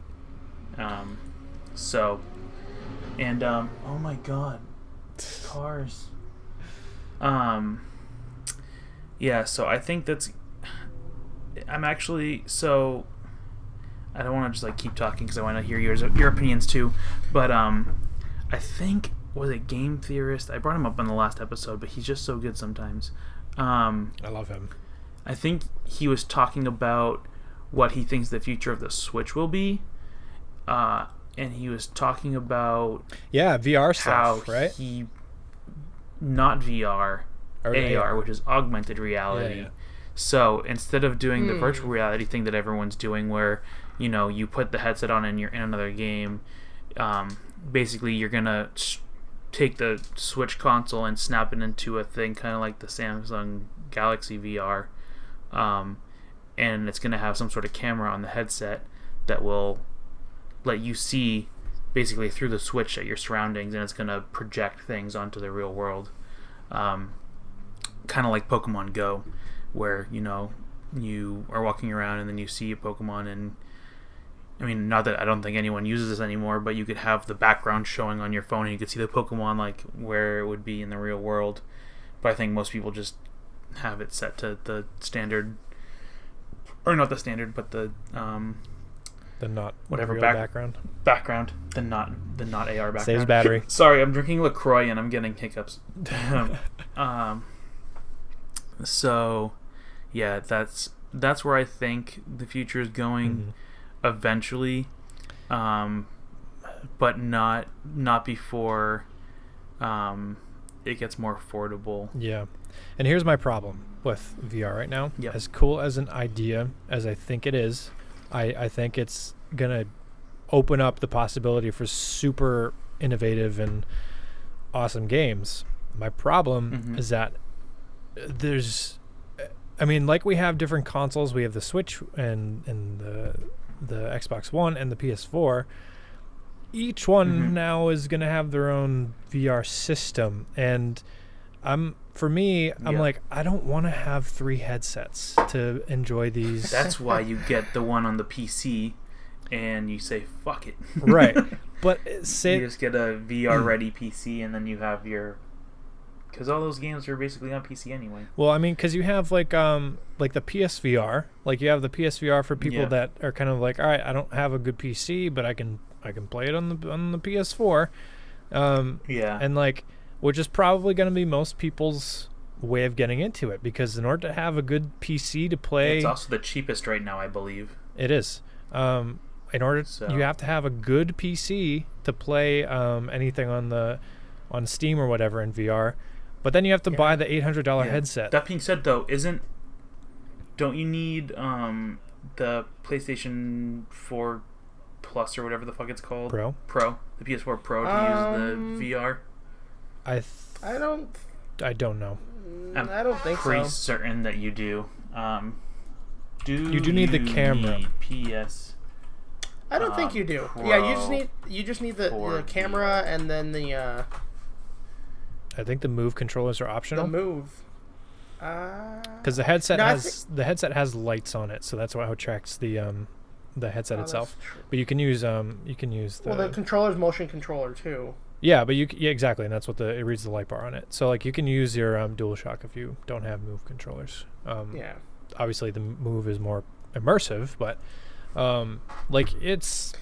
So, and oh my god, cars. Yeah, so I think I'm actually, so I don't want to just like keep talking because I want to hear your opinions too, but I think, was it Game Theorist? I brought him up on the last episode, but he's just so good sometimes. I love him. I think he was talking about what he thinks the future of the Switch will be, and he was talking about VR stuff, right? Not VR. Or AR, which is augmented reality. Yeah. So instead of doing the virtual reality thing that everyone's doing, where you know you put the headset on and you're in another game, basically you're gonna take the Switch console and snap it into a thing kind of like the Samsung Galaxy VR, and it's gonna have some sort of camera on the headset that will let you see basically through the Switch at your surroundings, and it's gonna project things onto the real world. Kind of like Pokemon Go, where you know you are walking around and then you see a Pokemon, and I mean, not that I don't think anyone uses this anymore, but you could have the background showing on your phone and you could see the Pokemon like where it would be in the real world. But I think most people just have it set to the standard, or not the standard, but the not whatever real background, the not AR background. Saves battery. Sorry, I'm drinking LaCroix and I'm getting hiccups. So, yeah, that's where I think the future is going eventually, but not before it gets more affordable. Yeah, and here's my problem with VR right now. Yep. As cool as an idea as I think it is, I think it's gonna open up the possibility for super innovative and awesome games. My problem is that like we have different consoles. We have the Switch and the Xbox One and the PS4. Each one now is going to have their own VR system, and I'm like, I don't want to have 3 headsets to enjoy these. That's why you get the one on the PC and you say fuck it. Right. But you just get a VR ready PC, and then you have your, because all those games are basically on PC anyway. Well, I mean, because you have like the PSVR, like you have the PSVR for people that are kind of like, all right, I don't have a good PC, but I can play it on the PS4. And like, which is probably going to be most people's way of getting into it, because in order to have a good PC to play, it's also the cheapest right now, I believe. It is. You have to have a good PC to play anything on Steam or whatever in VR. But then you have to buy the $800 headset. That being said, though, don't you need the PlayStation 4 Plus or whatever the fuck it's called. Pro. The PS4 Pro to use the VR. I don't know. I don't think so. I'm pretty certain that you do. You do need the camera. PS. I don't think you do. Pro Yeah, you just need the camera and then the. I think the Move controllers are optional. The Move. Because the headset has lights on it, so that's how it tracks the headset itself. But you can use the controller's motion controller too. Yeah, but exactly, and that's what it reads the light bar on it. So like you can use your DualShock if you don't have Move controllers. Yeah. Obviously, the Move is more immersive, but like it's.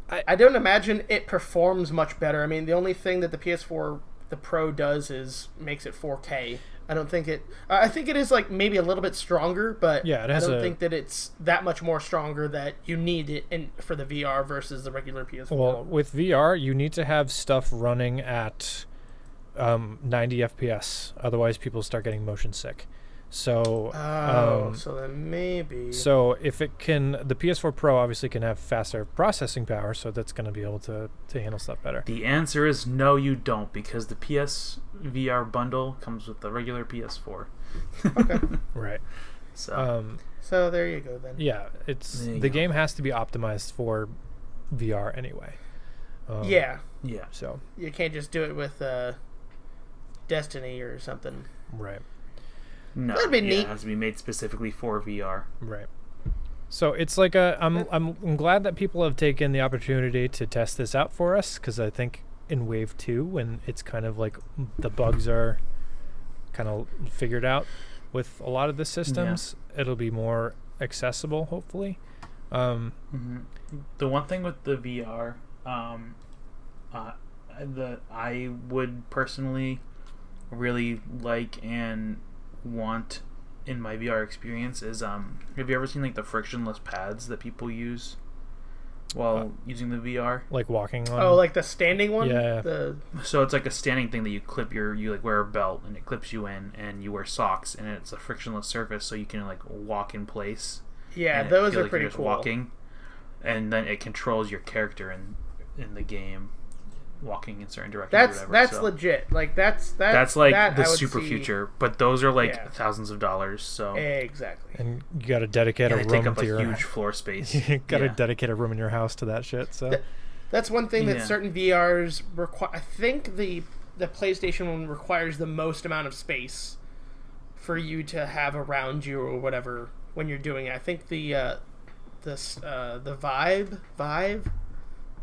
I don't imagine it performs much better. I mean, the only thing that the PS4 the Pro does is makes it 4K. I don't think it. I think it is like maybe a little bit stronger, but yeah, I don't think that it's that much more stronger that you need it for the VR versus the regular PS4. Well, with VR, you need to have stuff running at 90 FPS. Otherwise, people start getting motion sick. So. So then maybe. So if it can, the PS4 Pro obviously can have faster processing power, so that's going to be able to handle stuff better. The answer is no, you don't, because the PS VR bundle comes with the regular PS4. Okay. Right. So there you go then. Yeah, the game has to be optimized for VR anyway. Yeah. So you can't just do it with Destiny or something. Right. No, that'd be neat. It has to be made specifically for VR. Right. So it's like I'm glad that people have taken the opportunity to test this out for us, because I think in Wave 2, when it's kind of like the bugs are kind of figured out with a lot of the systems, it'll be more accessible, hopefully. The one thing with the VR, I would personally really like and want in my VR experience is have you ever seen like the frictionless pads that people use while using the VR? Like walking on? Oh, like the standing one? Yeah. So it's like a standing thing that you clip you like wear a belt and it clips you in, and you wear socks and it's a frictionless surface, so you can like walk in place. Yeah, those are like pretty you're just cool. Walking, and then it controls your character in the game, walking in certain directions. That's legit. Like that's like the I would super see. future, but those are like thousands of dollars. So exactly. And you got to dedicate a room take up to your huge floor space. You got to dedicate a room in your house to that shit. So that's one thing that certain VRs require. I think the PlayStation one requires the most amount of space for you to have around you or whatever when you're doing it. I think the Vive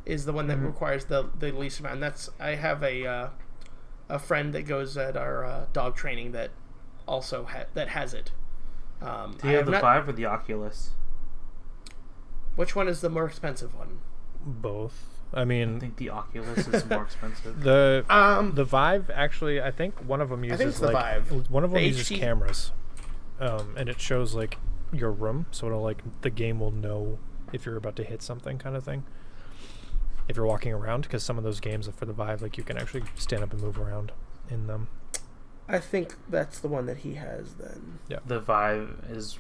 is the one that requires the least amount. And I have a friend that goes at our dog training that also that has it. Do you have the Vive or the Oculus? Which one is the more expensive one? Both. I mean, I think the Oculus is more expensive. The Vive, actually, I think one of them uses the Vive. One of them uses cameras, and it shows like your room, so it'll like the game will know if you're about to hit something, kind of thing. If you're walking around, because some of those games for the Vive, like you can actually stand up and move around in them. I think that's the one that he has then. Yeah. The Vive is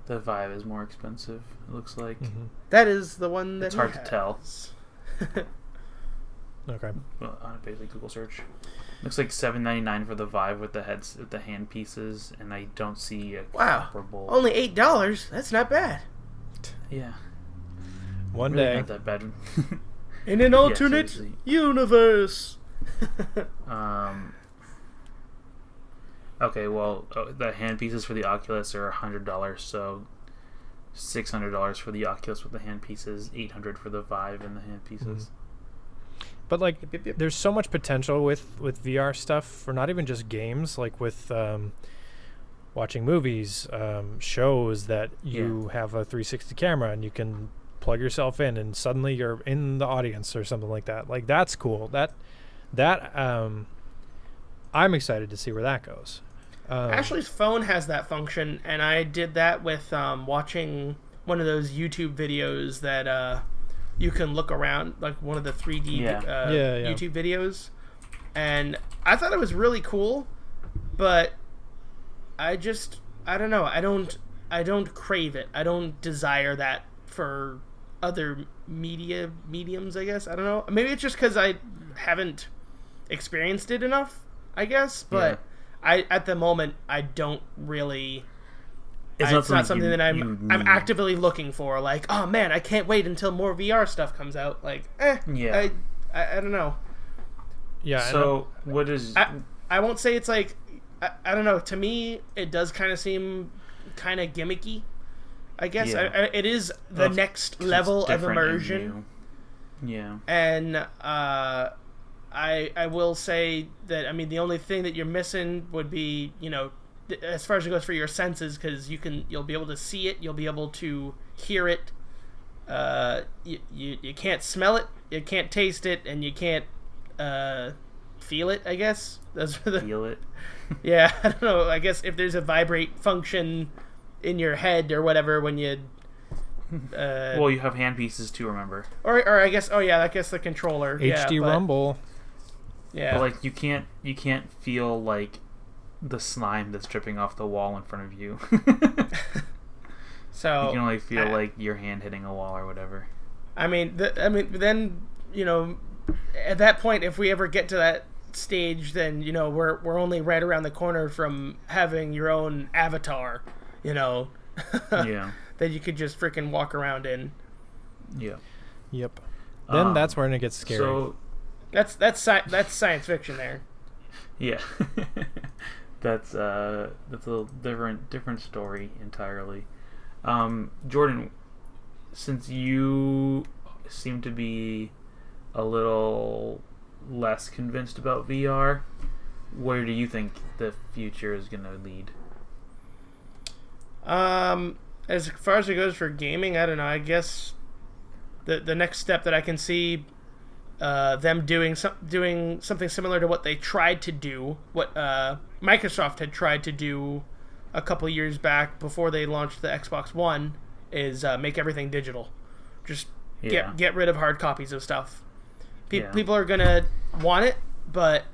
the Vive is more expensive, it looks like. That is the one that it's hard to tell. Okay. Well, on a basic Google search, looks like $7.99 for the Vive with the hand pieces, and I don't see a comparable. Only $8. That's not bad. Yeah. One really day. Not that bad. In an alternate universe. Okay, well, the hand pieces for the Oculus are $100, so $600 for the Oculus with the hand pieces, $800 for the Vive and the hand pieces. But like, there's so much potential with VR stuff for not even just games, like with watching movies, shows that you have a 360 camera and you can plug yourself in and suddenly you're in the audience or something like that. Like that's cool. That I'm excited to see where that goes. Ashley's phone has that function, and I did that with watching one of those YouTube videos that you can look around, like one of the 3D YouTube videos. And I thought it was really cool, but I don't know. I don't crave it. I don't desire that for other mediums, I guess. I don't know. Maybe it's just because I haven't experienced it enough, I guess. But at the moment, I don't really... It's not something that I'm actively looking for. Like, oh man, I can't wait until more VR stuff comes out. Like, I don't know. Yeah. So what is... I won't say it's like... I don't know. To me, it does kind of seem kind of gimmicky, I guess. It is the next level of immersion. Yeah. And I will say that, I mean, the only thing that you're missing would be, you know, as far as it goes for your senses, because you'll be able to see it, you'll be able to hear it. You can't smell it, you can't taste it, and you can't feel it, I guess. Those are the... Feel it? Yeah, I don't know. I guess if there's a vibrate function in your head or whatever when you... well, you have hand pieces too, remember? Or I guess... Oh, yeah, I guess the controller. HD Rumble. Yeah. But, like, you can't feel, like, the slime that's dripping off the wall in front of you. So... You can only feel, like, your hand hitting a wall or whatever. I mean, then, you know, at that point, if we ever get to that stage, then, you know, we're only right around the corner from having your own avatar, you know. Yeah. That you could just freaking walk around in. Yeah. Yep. Then that's when it gets scary. So that's science fiction there. Yeah. That's a little different story entirely. Jordan, since you seem to be a little less convinced about VR, where do you think the future is going to lead? As far as it goes for gaming, I don't know. I guess the next step that I can see them doing something similar to what they tried to do, what Microsoft had tried to do a couple years back before they launched the Xbox One, is make everything digital. Just get rid of hard copies of stuff. People are gonna want it, but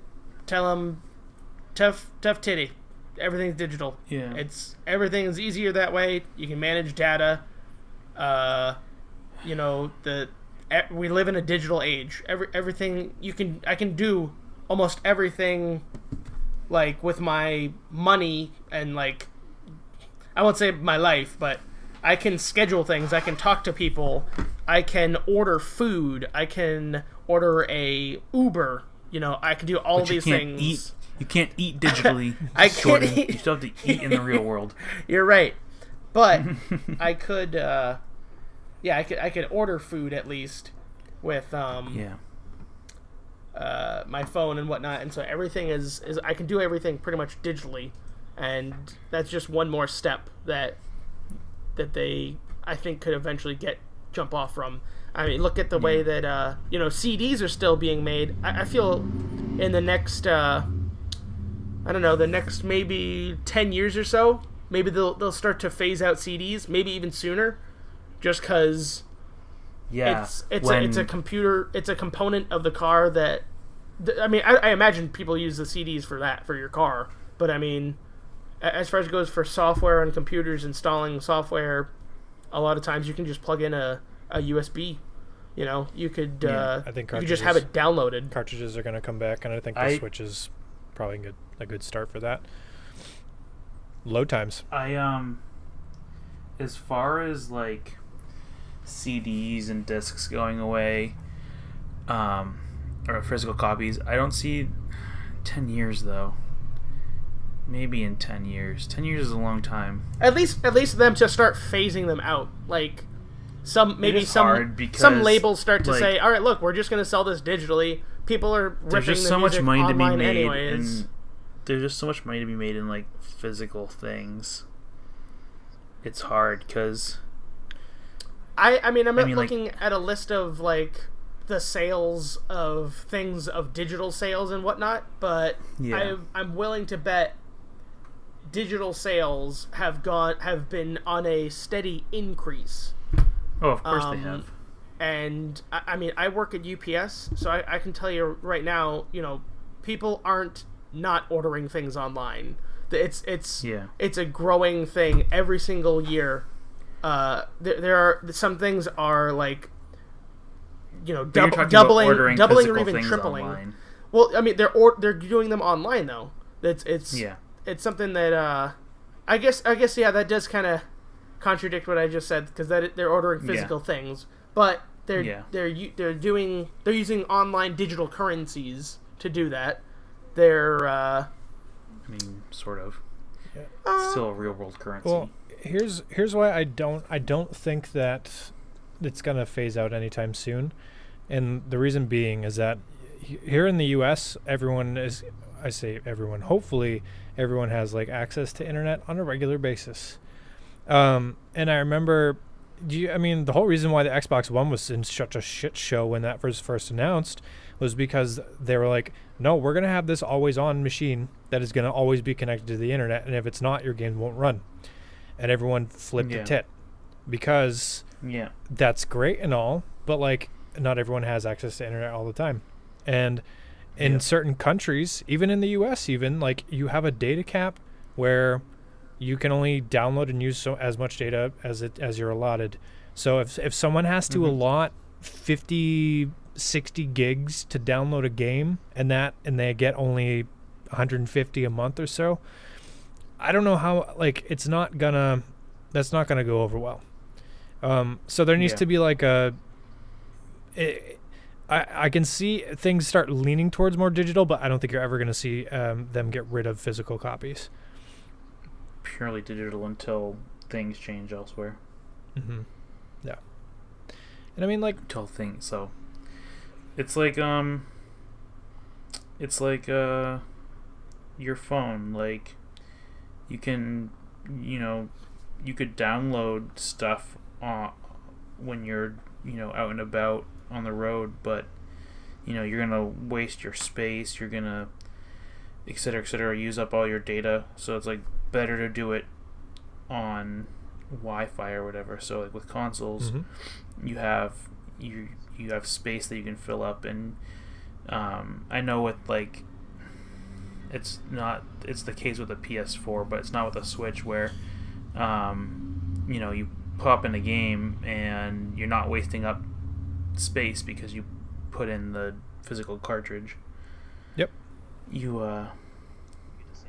tell them tough titty. Everything's digital. Yeah. Everything is easier that way. You can manage data. You know, we live in a digital age. Everything I can do almost everything, like with my money and, like, I won't say my life, but I can schedule things. I can talk to people. I can order food. I can order a Uber. You know, I can do all of these things. You can't eat digitally. I can't eat. You still have to eat in the real world. You're right, but I could. I could order food at least with my phone and whatnot, and so everything is I can do everything pretty much digitally, and that's just one more step that they, I think, could eventually jump off from. I mean, look at the way that CDs are still being made. I feel in the next the next maybe 10 years or so, maybe they'll start to phase out CDs, maybe even sooner, just because it's a component of the car that, I mean, I imagine people use the CDs for your car, but I mean, as far as it goes for software and computers installing software, a lot of times you can just plug in a USB. You know, you could I think you could just have it downloaded. Cartridges are going to come back, and I think the Switch is probably a good start for that. Load times. As far as, like, CDs and discs going away, or physical copies, I don't see 10 years though. Maybe in 10 years. 10 years is a long time. At least them to start phasing them out. Like, some labels start to say, all right, look, we're just going to sell this digitally. People are ripping the music online anyways. There's just so much money to be made in, like, physical things. It's hard because I'm looking at a list of, like, the sales of things, of digital sales and whatnot, but I'm willing to bet digital sales have been on a steady increase. Oh, of course they have. And I mean, I work at UPS, so I can tell you right now, you know, people aren't not ordering things online. It's a growing thing every single year. There are some things are like, doubling or even tripling. Online. Well, I mean they're doing them online though. It's something that I guess that does kind of contradict what I just said, because they're ordering physical things, but they're using online digital currencies to do that. They're I mean, sort of. Yeah. Still a real world currency. Well, here's why I don't think that it's gonna phase out anytime soon, and the reason being is that here in the U.S. hopefully everyone has like access to internet on a regular basis. And I remember, the whole reason why the Xbox One was in such a shit show when that was first announced was because they were like, no, we're going to have this always on machine that is going to always be connected to the internet, and if it's not, your game won't run. And everyone flipped a tit because that's great and all, but like not everyone has access to internet all the time. And in certain countries, even in the US, even like you have a data cap where you can only download and use as much data as you're allotted. So if someone has to allot 50, 60 gigs to download a game and they get only 150 a month or so, I don't know how, like, that's not gonna go over well. So there needs to be like I can see things start leaning towards more digital, but I don't think you're ever going to see them get rid of physical copies. Purely digital until things change elsewhere. Mm-hmm. Yeah. And I mean, like... Until things, so... It's like your phone. Like, you can, you could download stuff when you're, out and about on the road, but you're gonna waste your space, you're gonna et cetera, use up all your data, so it's like better to do it on Wi-Fi or whatever. So like with consoles, you have space that you can fill up, and I know with like it's the case with the PS4, but it's not with the Switch, where you pop in a game and you're not wasting up space because you put in the physical cartridge. Yep. You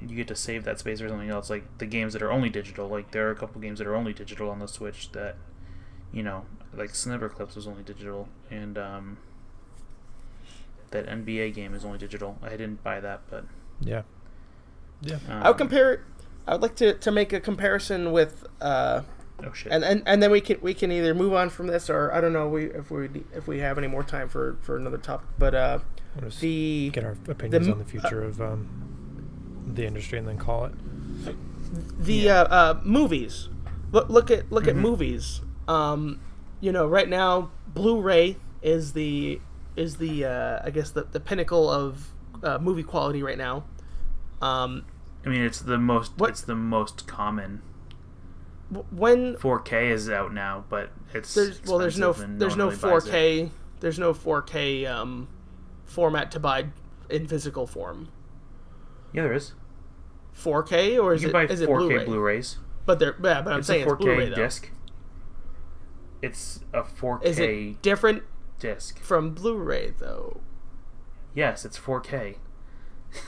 get to save that space or something else. Like the games that are only digital, like there are a couple games that are only digital on the Switch that, like Snipperclips was only digital, and that NBA game is only digital. I didn't buy that, but yeah. I would like to make a comparison with oh shit. And then we can either move on from this, or I don't know if we have any more time for another topic. But get our opinions on the future of the industry and then call it. The movies. Look at movies. Right now Blu-ray is the I guess the pinnacle of movie quality right now. I mean, it's the most common. When 4K is out now, but there's no 4K. There's no 4K format to buy in physical form. Yeah, there is. 4K, or is it 4K Blu-ray? Blu-rays? But I'm saying it's Blu-ray though. Disc. It's a 4K. Is it different disc from Blu-ray though? Yes, it's 4K.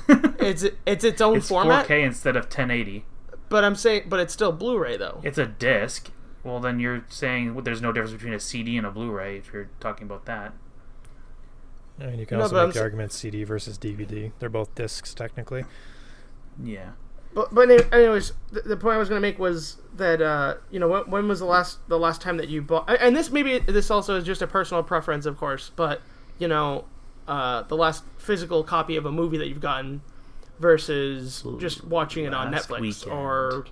It's its own format. It's 4K instead of 1080. But it's still Blu-ray though. It's a disc. Well, then you're saying there's no difference between a CD and a Blu-ray if you're talking about that. I mean, you can also make the argument CD versus DVD. They're both discs technically. Yeah. But anyways, the point I was going to make was that when was the last time that you bought? And this also is just a personal preference, of course. But the last physical copy of a movie that you've gotten versus just watching it on Netflix weekend. Or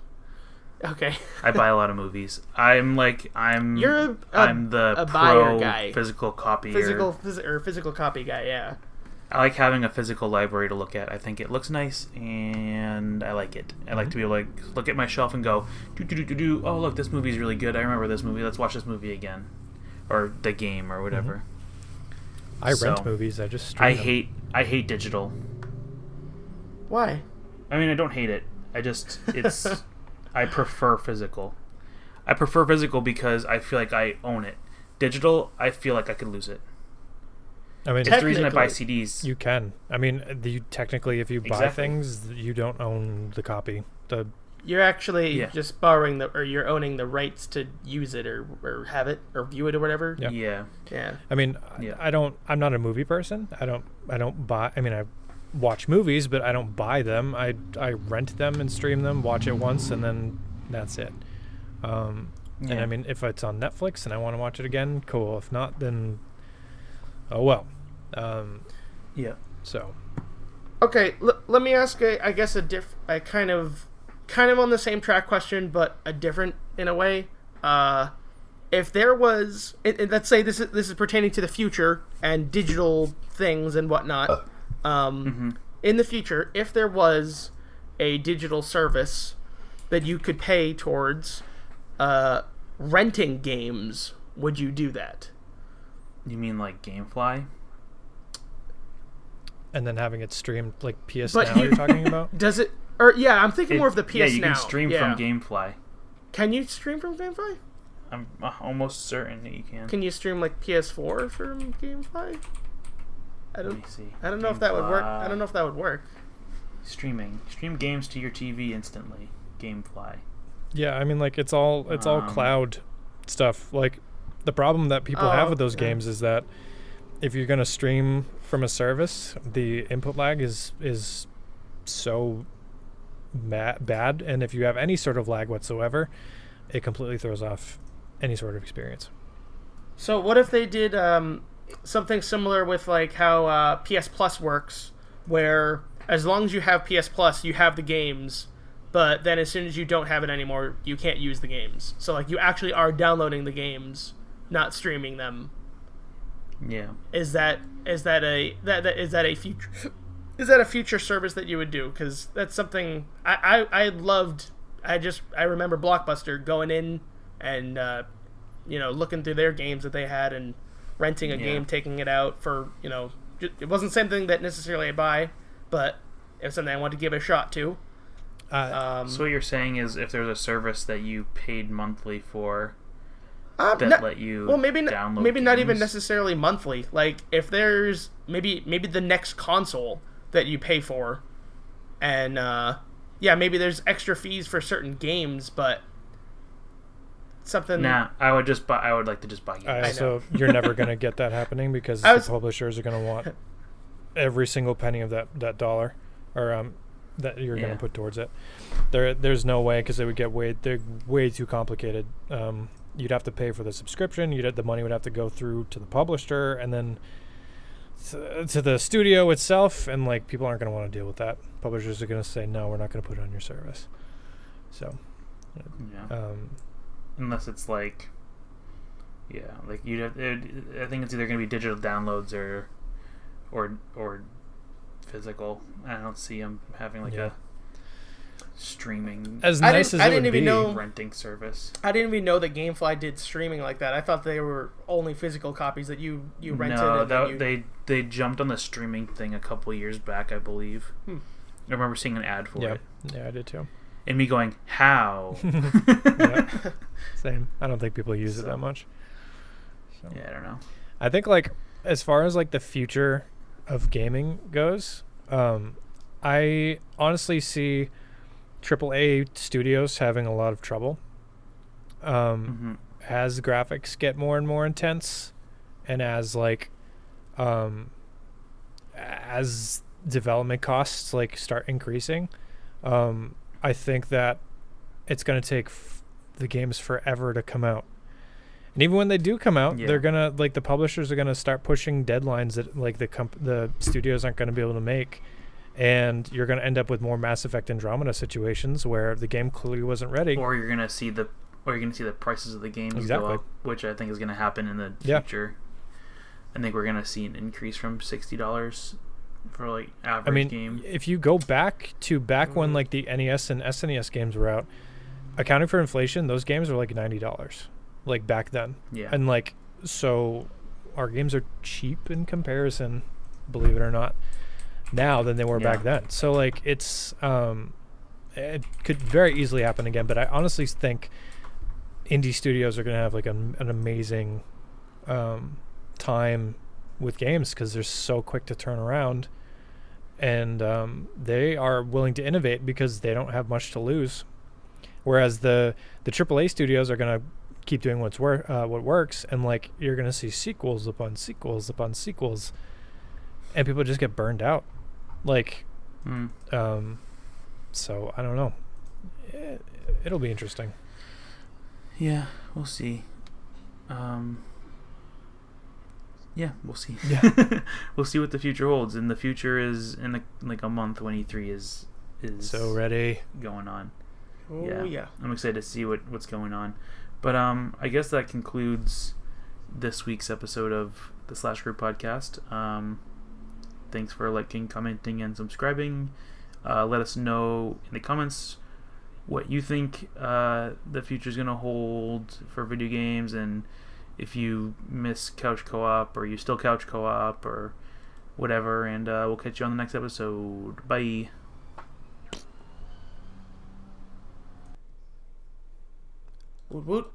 okay. I buy a lot of movies. I'm the pro buyer guy. Physical copy. Physical copy guy, yeah. I like having a physical library to look at. I think it looks nice, and I like it. I like to be able to look at my shelf and go, oh, look, this movie's really good. I remember this movie. Let's watch this movie again. Or the game, or whatever. I rent movies. I just stream them. I hate digital. Why? I mean, I don't hate it. I prefer physical. I prefer physical because I feel like I own it. Digital, I feel like I could lose it. I mean, it's the reason I buy CDs. You can. I mean, technically, if you buy things, you don't own the copy. You're actually just borrowing or you're owning the rights to use it or have it or view it or whatever. Yeah. I mean, I'm not a movie person. I don't buy. I mean, I watch movies, but I don't buy them. I rent them and stream them, watch it once, and then that's it. And I mean, if it's on Netflix and I want to watch it again, cool. If not, then oh well. So. Okay, let me ask I guess a kind of on the same track question, but a different in a way. If there was, let's say this is pertaining to the future and digital things and whatnot. In the future, if there was a digital service that you could pay towards renting games, would you do that? You mean like GameFly? And then having it streamed like PS Now you're talking about? Does it? Or I'm thinking more of the PS Now. Yeah, you can stream from GameFly. Can you stream from GameFly? I'm almost certain that you can. Can you stream like PS4 from GameFly? Let me see. I don't know if that would work. I don't know if that would work. Stream games to your TV instantly. GameFly. Yeah, I mean, like it's all cloud stuff. Like the problem that people have with those games is that if you're gonna stream from a service, the input lag is so bad, and if you have any sort of lag whatsoever, it completely throws off any sort of experience. So what if they did something similar with like how PS Plus works, where as long as you have PS Plus, you have the games, but then as soon as you don't have it anymore, you can't use the games. So like you actually are downloading the games, not streaming them. Yeah. Is that a future service that you would do? Because that's something I loved. I remember Blockbuster going in and looking through their games that they had and renting a game, taking it out for it wasn't something that necessarily I buy, but it was something I wanted to give a shot to. So what you're saying is if there's a service that you paid monthly for let you download maybe games? Not even necessarily monthly. Like if there's maybe the next console that you pay for, and maybe there's extra fees for certain games, but something. Nah, I would like to just buy games. So you're never gonna get that happening because the publishers are gonna want every single penny of that dollar, or that you're gonna put towards it. There's no way, because it would get they're way too complicated. You'd have to pay for the subscription. The money would have to go through to the publisher and then to the studio itself, and like people aren't going to want to deal with that. Publishers are going to say, no, we're not going to put it on your service. So unless it's like like you'd have, I think it's either going to be digital downloads or physical. I don't see them having like a streaming as nice as it would be. Renting service. I didn't even know that GameFly did streaming like that. I thought they were only physical copies that you rented. No, they jumped on the streaming thing a couple years back, I believe. I remember seeing an ad for it. Yeah, I did too. And me going, how? Same. I don't think people use it that much. So. Yeah, I don't know. I think like as far as like the future of gaming goes, I honestly see AAA studios having a lot of trouble as graphics get more and more intense, and as like as development costs like start increasing. I think that it's going to take the games forever to come out, and even when they do come out, they're gonna the publishers are gonna start pushing deadlines that like the studios aren't going to be able to make. And you're going to end up with more Mass Effect Andromeda situations where the game clearly wasn't ready. Or you're going to see the prices of the games go up, which I think is going to happen in the future. I think we're going to see an increase from $60 for like average game. If you go back when like the NES and SNES games were out, accounting for inflation, those games were like $90, like back then. Yeah. And like so, our games are cheap in comparison, believe it or not, now than they were back then. So like it's it could very easily happen again. But I honestly think indie studios are going to have like an amazing time with games because they're so quick to turn around, and they are willing to innovate because they don't have much to lose. Whereas the AAA studios are going to keep doing what works, and like you're going to see sequels upon sequels upon sequels, and people just get burned out. Like, so I don't know. It'll be interesting. Yeah, we'll see. Yeah, we'll see. Yeah. We'll see what the future holds, and the future is in a month when E3 is so ready going on. Oh yeah. I'm excited to see what's going on. But I guess that concludes this week's episode of the slashGROUP podcast. Thanks for liking, commenting, and subscribing. Let us know in the comments what you think the future is going to hold for video games, and if you miss couch co-op or you still couch co-op or whatever. And we'll catch you on the next episode. Bye. Woot woot.